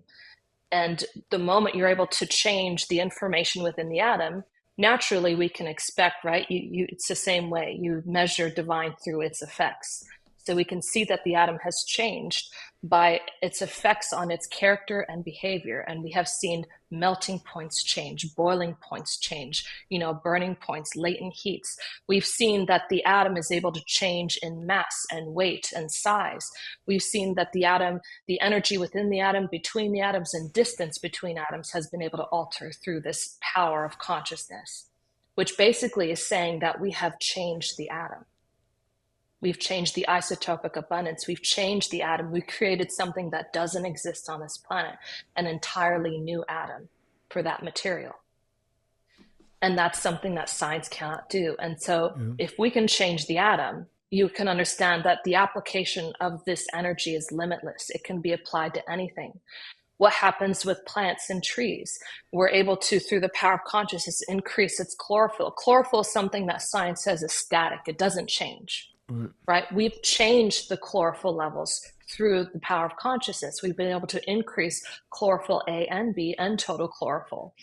And the moment you're able to change the information within the atom, naturally we can expect, right, it's the same way. You measure divine through its effects. So we can see that the atom has changed by its effects on its character and behavior. And we have seen melting points change, boiling points change, burning points, latent heats. We've seen that the atom is able to change in mass and weight and size. We've seen that the atom, the energy within the atom, between the atoms, and distance between atoms has been able to alter through this power of consciousness, which basically is saying that we have changed the atom. We've changed the isotopic abundance. We've changed the atom. We've created something that doesn't exist on this planet, an entirely new atom for that material. And that's something that science cannot do. And so if we can change the atom, you can understand that the application of this energy is limitless. It can be applied to anything. What happens with plants and trees? We're able to, through the power of consciousness, increase its chlorophyll. Chlorophyll is something that science says is static. It doesn't change. Right? We've changed the chlorophyll levels through the power of consciousness. We've been able to increase chlorophyll A and B and total chlorophyll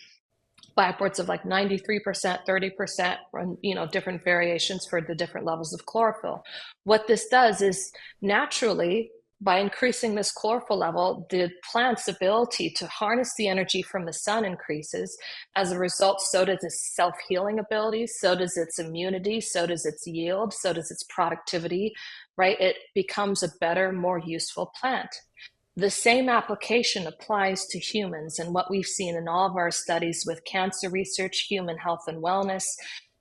by upwards of like 93%, 30%, different variations for the different levels of chlorophyll. What this does is naturally, by increasing this chlorophyll level, the plant's ability to harness the energy from the sun increases. As a result, so does its self-healing ability, so does its immunity, so does its yield, so does its productivity, right? It becomes a better, more useful plant. The same application applies to humans, and what we've seen in all of our studies with cancer research, human health and wellness,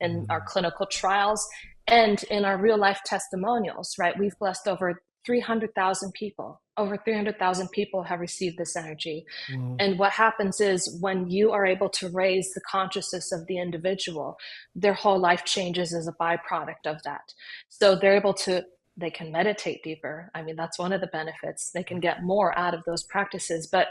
in our Mm. clinical trials and in our real life testimonials, right? We've blessed over 300,000 people. Over 300,000 people have received this energy. Well, And what happens is when you are able to raise the consciousness of the individual, their whole life changes as a byproduct of that. So they're able to, they can meditate deeper. I mean, that's one of the benefits. They can get more out of those practices. But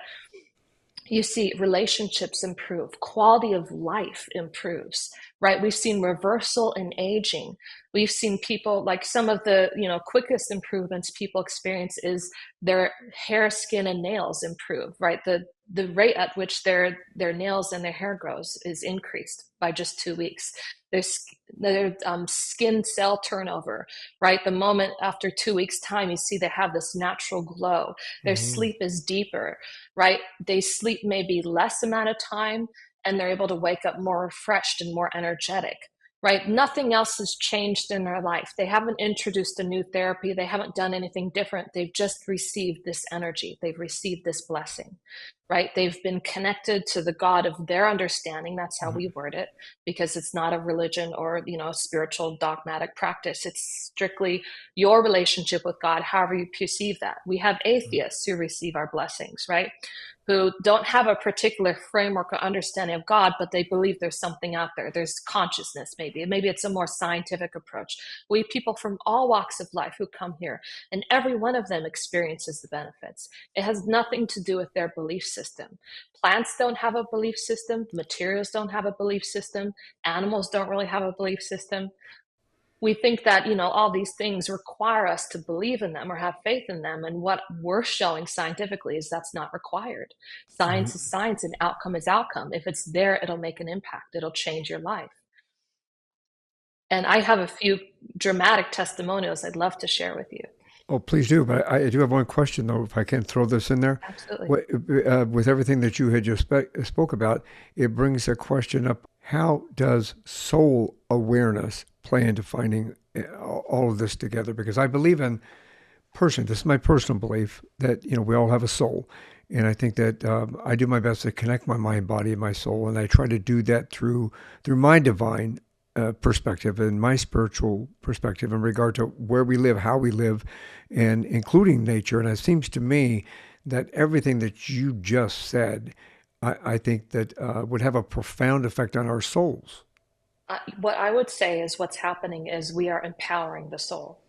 you see relationships improve, quality of life improves, right? We've seen reversal in aging. We've seen people, like some of the quickest improvements people experience is their hair, skin, and nails improve, right? The rate at which their nails and their hair grows is increased by just 2 weeks. Their skin cell turnover, right? The moment after 2 weeks time, you see they have this natural glow. Their mhm. sleep is deeper, right? They sleep maybe less amount of time and they're able to wake up more refreshed and more energetic, right? Nothing else has changed in their life. They haven't introduced a new therapy. They haven't done anything different. They've just received this energy. They've received this blessing, right? They've been connected to the God of their understanding. That's how we word it, because it's not a religion or, spiritual dogmatic practice. It's strictly your relationship with God, however you perceive that. We have atheists who receive our blessings, right? Who don't have a particular framework or understanding of God, but they believe there's something out there. There's consciousness, maybe. Maybe it's a more scientific approach. We have people from all walks of life who come here, and every one of them experiences the benefits. It has nothing to do with their belief system. Plants don't have a belief system, materials don't have a belief system, animals don't really have a belief system. We think that all these things require us to believe in them or have faith in them, and what we're showing scientifically is that's not required. Science is science and outcome is outcome. If it's there, it'll make an impact, it'll change your life. And I have a few dramatic testimonials I'd love to share with you. Oh, please do. But I do have one question, though, if I can throw this in there. Absolutely. What, with everything that you had just spoke about, it brings a question up. How does soul awareness play into finding all of this together? Because I believe in this is my personal belief that, we all have a soul. And I think that I do my best to connect my mind, body, and my soul. And I try to do that through my divine perspective and my spiritual perspective in regard to where we live, how we live, and including nature. And it seems to me that everything that you just said, I think that would have a profound effect on our souls. What I would say is what's happening is we are empowering the soul.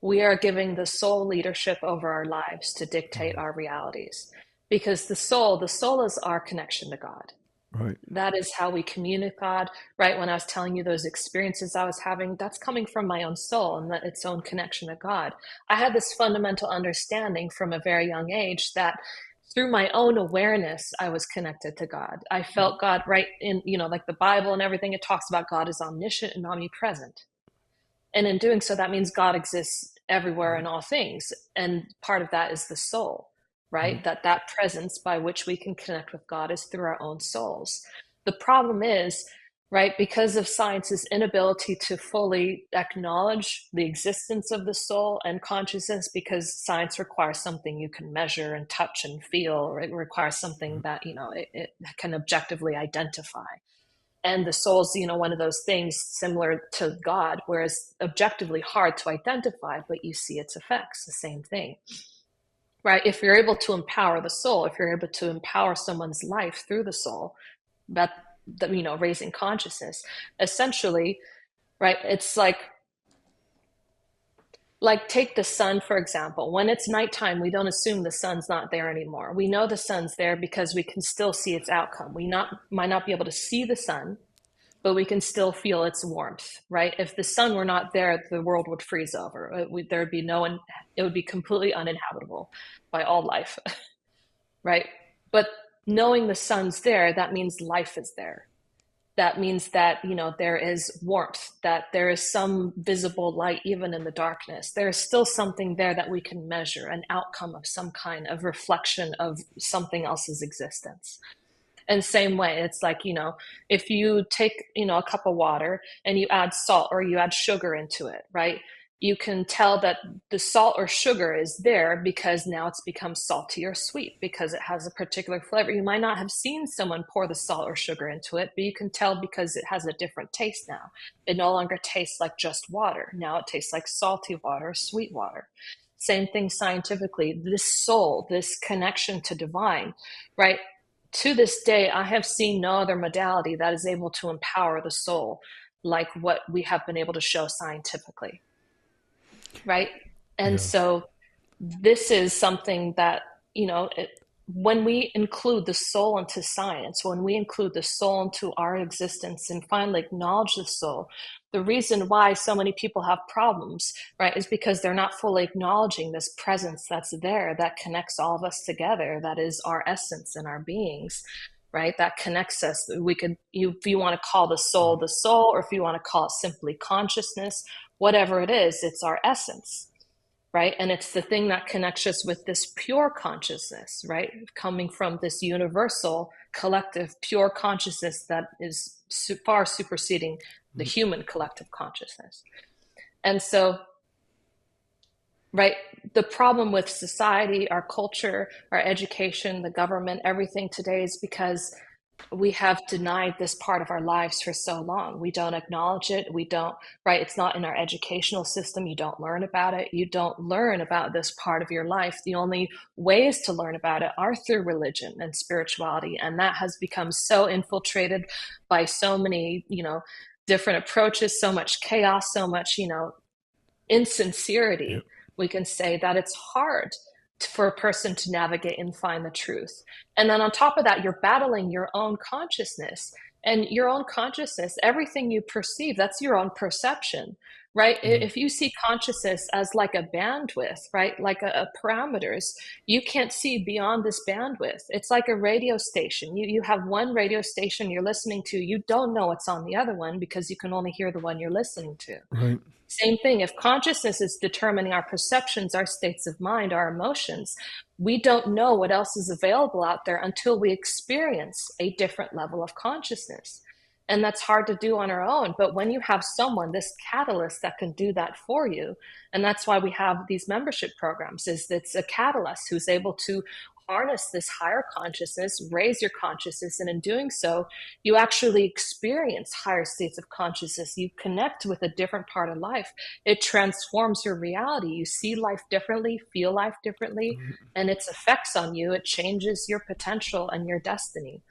We are giving the soul leadership over our lives to dictate our realities. Because the soul is our connection to God. Right. That is how we communicate God, right? When I was telling you those experiences I was having, that's coming from my own soul and its own connection to God. I had this fundamental understanding from a very young age that through my own awareness, I was connected to God. I felt God right in, like the Bible and everything. It talks about God is omniscient and omnipresent. And in doing so, that means God exists everywhere in all things. And part of that is the soul, right? That presence by which we can connect with God is through our own souls. The problem is, right, because of science's inability to fully acknowledge the existence of the soul and consciousness, because science requires something you can measure and touch and feel, or it requires something that, it can objectively identify. And the soul's one of those things similar to God, whereas objectively hard to identify, but you see its effects, the same thing, right? If you're able to empower the soul, if you're able to empower someone's life through the soul, that raising consciousness, essentially, right? It's like take the sun, for example. When it's nighttime, we don't assume the sun's not there anymore. We know the sun's there because we can still see its outcome. Might not be able to see the sun, but we can still feel its warmth, right? If the sun were not there, the world would freeze over. There'd be it would be completely uninhabitable by all life, right? But knowing the sun's there, that means life is there. That means that, there is warmth, that there is some visible light even in the darkness. There is still something there that we can measure, an outcome of some kind of reflection of something else's existence. And same way, it's like, if you take, a cup of water and you add salt or you add sugar into it, right? You can tell that the salt or sugar is there because now it's become salty or sweet because it has a particular flavor. You might not have seen someone pour the salt or sugar into it, but you can tell because it has a different taste now. It no longer tastes like just water. Now it tastes like salty water, sweet water. Same thing scientifically. This soul, this connection to divine, right? To this day, I have seen no other modality that is able to empower the soul like what we have been able to show scientifically, right? And Yeah. so this is something that, you know, when we include the soul into science, when we include the soul into our existence and finally acknowledge the soul, the reason why so many people have problems, right, is because they're not fully acknowledging this presence that's there, that connects all of us together, that is our essence and our beings, right? That connects us. We could, if you want to call the soul, or if you want to call it simply consciousness, whatever it is, it's our essence, right? And it's the thing that connects us with this pure consciousness, right? Coming from this universal, collective, pure consciousness that is far superseding the human collective consciousness. And so, right, the problem with society, our culture, our education, the government, everything today is because we have denied this part of our lives for so long. We don't acknowledge it. We don't, right? It's not in our educational system. You don't learn about it. You don't learn about this part of your life. The only ways to learn about it are through religion and spirituality. And that has become so infiltrated by so many, different approaches, so much chaos, so much, Yeah. insincerity. We can say that it's hard for a person to navigate and find the truth. And then on top of that, you're battling your own consciousness. And your own consciousness, everything you perceive, that's your own perception, right? Yeah. If you see consciousness as like a bandwidth, right? Like a parameters, you can't see beyond this bandwidth. It's like a radio station. You have one radio station you're listening to. You don't know what's on the other one because you can only hear the one you're listening to. Right. Same thing, if consciousness is determining our perceptions, our states of mind, our emotions, we don't know what else is available out there until we experience a different level of consciousness. And that's hard to do on our own. But when you have someone, this catalyst that can do that for you, and that's why we have these membership programs, is it's a catalyst who's able to harness this higher consciousness, raise your consciousness, and in doing so, you actually experience higher states of consciousness. You connect with a different part of life. It transforms your reality. You see life differently, feel life differently, and its effects on you, it changes your potential and your destiny.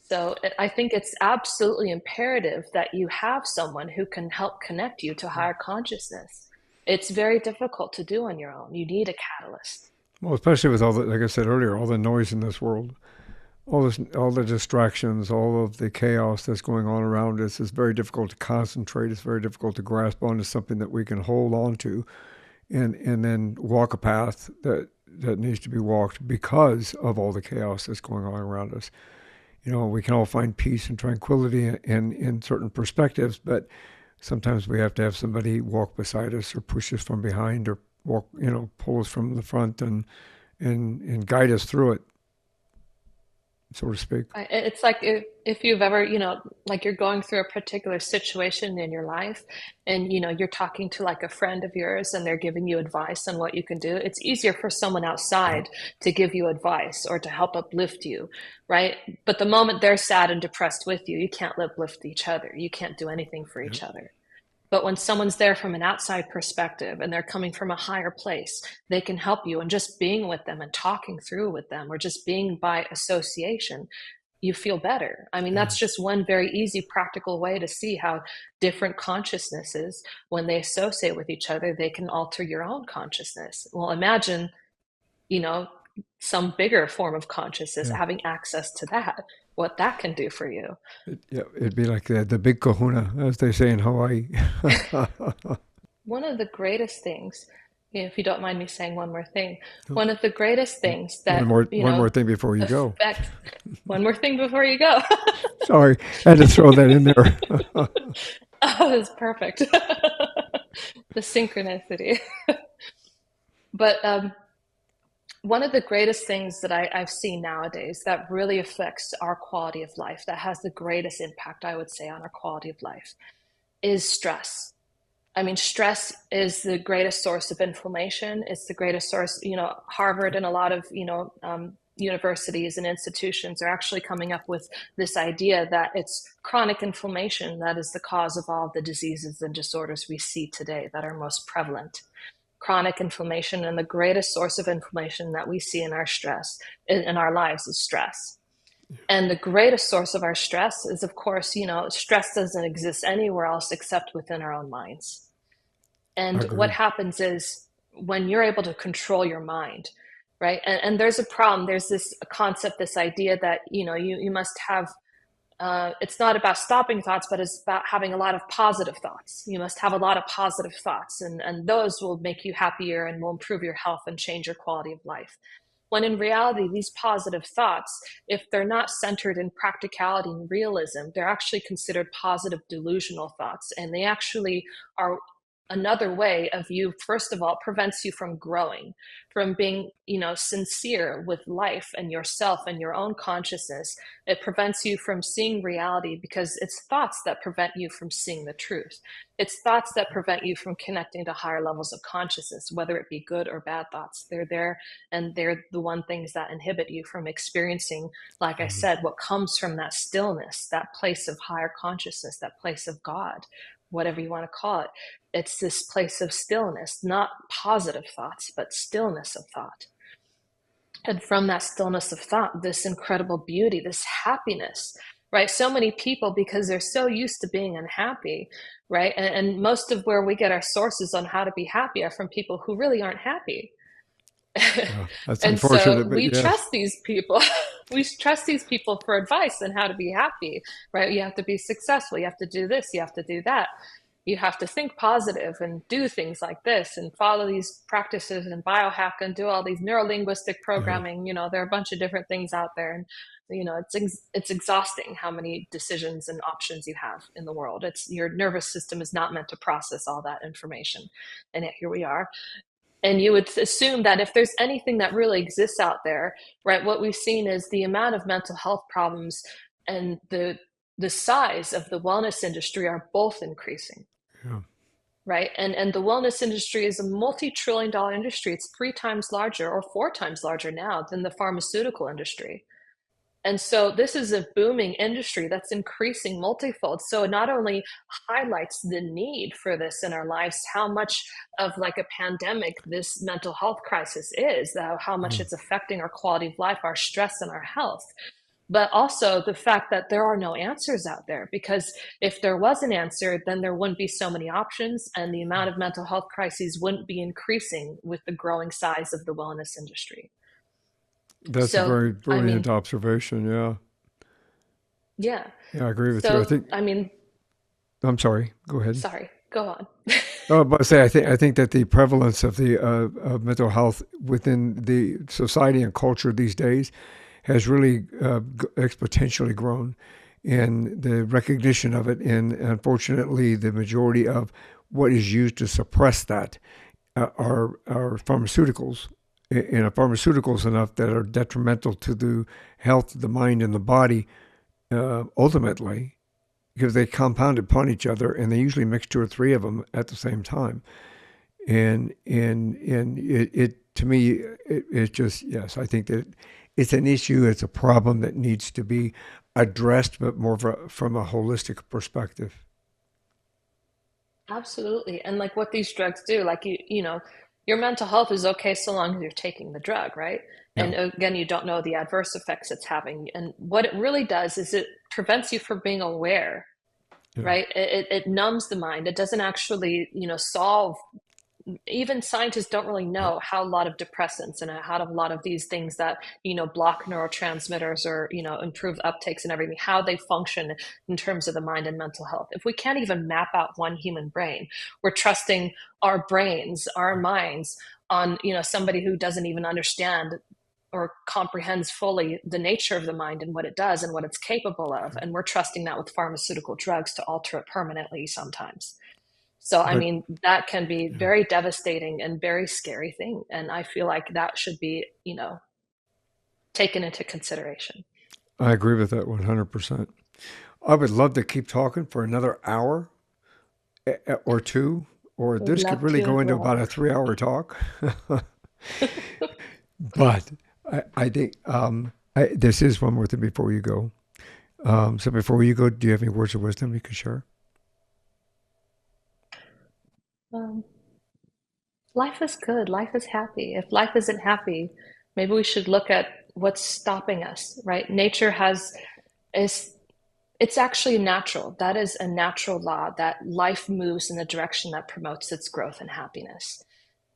So I think it's absolutely imperative that you have someone who can help connect you to higher consciousness. It's very difficult to do on your own. You need a catalyst. Well, especially with all the, like I said earlier, all the noise in this world, all the distractions, all of the chaos that's going on around us. It's very difficult to concentrate. It's very difficult to grasp onto something that we can hold on to, and then walk a path that needs to be walked because of all the chaos that's going on around us. We can all find peace and tranquility in certain perspectives, but sometimes we have to have somebody walk beside us or push us from behind or walk, pull us from the front and guide us through it, so to speak. It's like if you've ever, like you're going through a particular situation in your life and, you're talking to like a friend of yours and they're giving you advice on what you can do. It's easier for someone Yeah. outside to give you advice or to help uplift you, right? But the moment they're sad and depressed with you, you can't uplift each other. You can't do anything for Yeah. each other. But when someone's there from an outside perspective and they're coming from a higher place, they can help you. And just being with them and talking through with them, or just being by association, you feel better. I mean, Yeah. that's just one very easy, practical way to see how different consciousnesses, when they associate with each other, they can alter your own consciousness. Well, imagine, you know, some bigger form of consciousness, Yeah. having access to that, what that can do for you. Yeah. It'd be like the big kahuna, as they say in Hawaii. One of the greatest things, if you don't mind me saying one more thing, one of the greatest things that, One more thing before you go. affect, one more thing before you go. Sorry, I had to throw that in there. Oh, that's perfect. The synchronicity. But one of the greatest things that I've seen nowadays that really affects our quality of life, that has the greatest impact, I would say, on our quality of life, is stress. I mean, stress is the greatest source of inflammation. It's the greatest source. Harvard and a lot of universities and institutions are actually coming up with this idea that it's chronic inflammation that is the cause of all the diseases and disorders we see today that are most prevalent. Chronic inflammation, and the greatest source of inflammation that we see in our stress in our lives is stress. And the greatest source of our stress is, of course, stress doesn't exist anywhere else except within our own minds. I And what agree. happens is when you're able to control your mind, right? And there's a problem. There's this concept, this idea that, you must have, it's not about stopping thoughts, but it's about having a lot of positive thoughts. You must have a lot of positive thoughts, and those will make you happier and will improve your health and change your quality of life. When in reality, these positive thoughts, if they're not centered in practicality and realism, they're actually considered positive delusional thoughts. And they actually are another way of you, first of all, prevents you from growing, from being, sincere with life and yourself and your own consciousness. It prevents you from seeing reality because it's thoughts that prevent you from seeing the truth. It's thoughts that prevent you from connecting to higher levels of consciousness, whether it be good or bad thoughts. They're there, and they're the one things that inhibit you from experiencing, like I Mhm. said, what comes from that stillness, that place of higher consciousness, that place of God, whatever you want to call it. It's this place of stillness, not positive thoughts, but stillness of thought. And from that stillness of thought, this incredible beauty, this happiness, right? So many people, because they're so used to being unhappy, right? And most of where we get our sources on how to be happy are from people who really aren't happy. Yeah, that's And so unfortunate, but we yes. trust these people. We trust these people for advice on how to be happy, right? You have to be successful. You have to do this. You have to do that. You have to think positive and do things like this and follow these practices and biohack and do all these neurolinguistic Yeah. programming. There are a bunch of different things out there. And, it's exhausting how many decisions and options you have in the world. It's your nervous system is not meant to process all that information. And yet here we are. And you would assume that if there's anything that really exists out there, right, what we've seen is the amount of mental health problems and the size of the wellness industry are both increasing, Yeah. right? And the wellness industry is a multi-trillion dollar industry. It's 3 times larger or 4 times larger now than the pharmaceutical industry. And so this is a booming industry that's increasing multifold. So it not only highlights the need for this in our lives, how much of like a pandemic this mental health crisis is, how much Mm. it's affecting our quality of life, our stress, and our health, but also the fact that there are no answers out there. Because if there was an answer, then there wouldn't be so many options, and the amount of mental health crises wouldn't be increasing with the growing size of the wellness industry. That's a So, very I brilliant mean, observation. Yeah. yeah. Yeah, I agree with you. I So, think, I mean, I'm sorry, go ahead. sorry, go on. Oh, but I say, I think that the prevalence of the of mental health within the society and culture these days has really exponentially grown, and the recognition of it, and unfortunately, the majority of what is used to suppress that are pharmaceuticals, and pharmaceuticals enough that are detrimental to the health of the mind and the body, ultimately, because they compound upon each other, and they usually mix two or three of them at the same time. And it to me, it just, yes, I think that it's an issue, it's a problem that needs to be addressed, but more from a holistic perspective. Absolutely. And like what these drugs do, like your mental health is okay so long as you're taking the drug, right? Yeah, And again, you don't know the adverse effects it's having. And what it really does is it prevents you from being aware, yeah. right? It numbs the mind. It doesn't actually, solve. Even scientists don't really know how a lot of depressants and how a lot of these things that block neurotransmitters or improve uptakes and everything, how they function in terms of the mind and mental health. If we can't even map out one human brain, we're trusting our brains, our minds, on somebody who doesn't even understand or comprehends fully the nature of the mind and what it does and what it's capable of, and we're trusting that with pharmaceutical drugs to alter it permanently sometimes. So, I But mean, that can be yeah, very devastating and very scary thing. And I feel like that should be, taken into consideration. I agree with that 100%. I would love to keep talking for another hour or two. or Would this could love really to go as into well. about a 3 hour talk. But I think this is one more thing before you go. So before you go, do you have any words of wisdom you could share? Um, Life is good. Life is happy. If life isn't happy, maybe we should look at what's stopping us, right? Nature has is it's actually natural. That is a natural law that life moves in the direction that promotes its growth and happiness.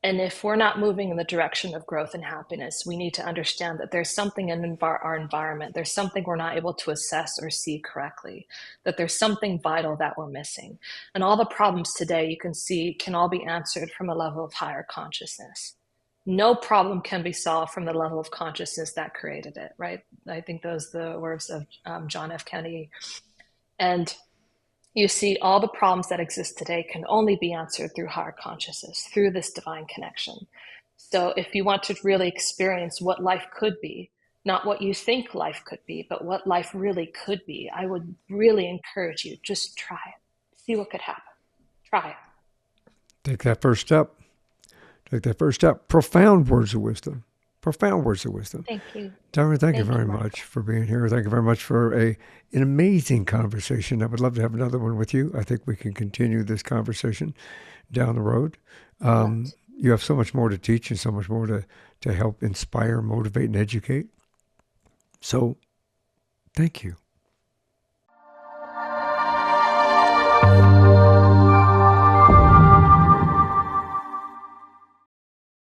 And if we're not moving in the direction of growth and happiness, we need to understand that there's something in our environment, there's something we're not able to assess or see correctly, that there's something vital that we're missing. And all the problems today you can see can all be answered from a level of higher consciousness. No problem can be solved from the level of consciousness that created it, right? I think those are the words of John F. Kennedy. And you see, all the problems that exist today can only be answered through higher consciousness, through this divine connection. So, if you want to really experience what life could be, not what you think life could be, but what life really could be, I would really encourage you just try it. See what could happen. Try it. Take that first step. Take that first step. Profound words of wisdom. Profound words of wisdom. Thank you. Dahryn, thank you Thank you, very Michael. much for being here. Thank you very much for an amazing conversation. I would love to have another one with you. I think we can continue this conversation down the road. Love. You have so much more to teach and so much more to help inspire, motivate, and educate. So thank you.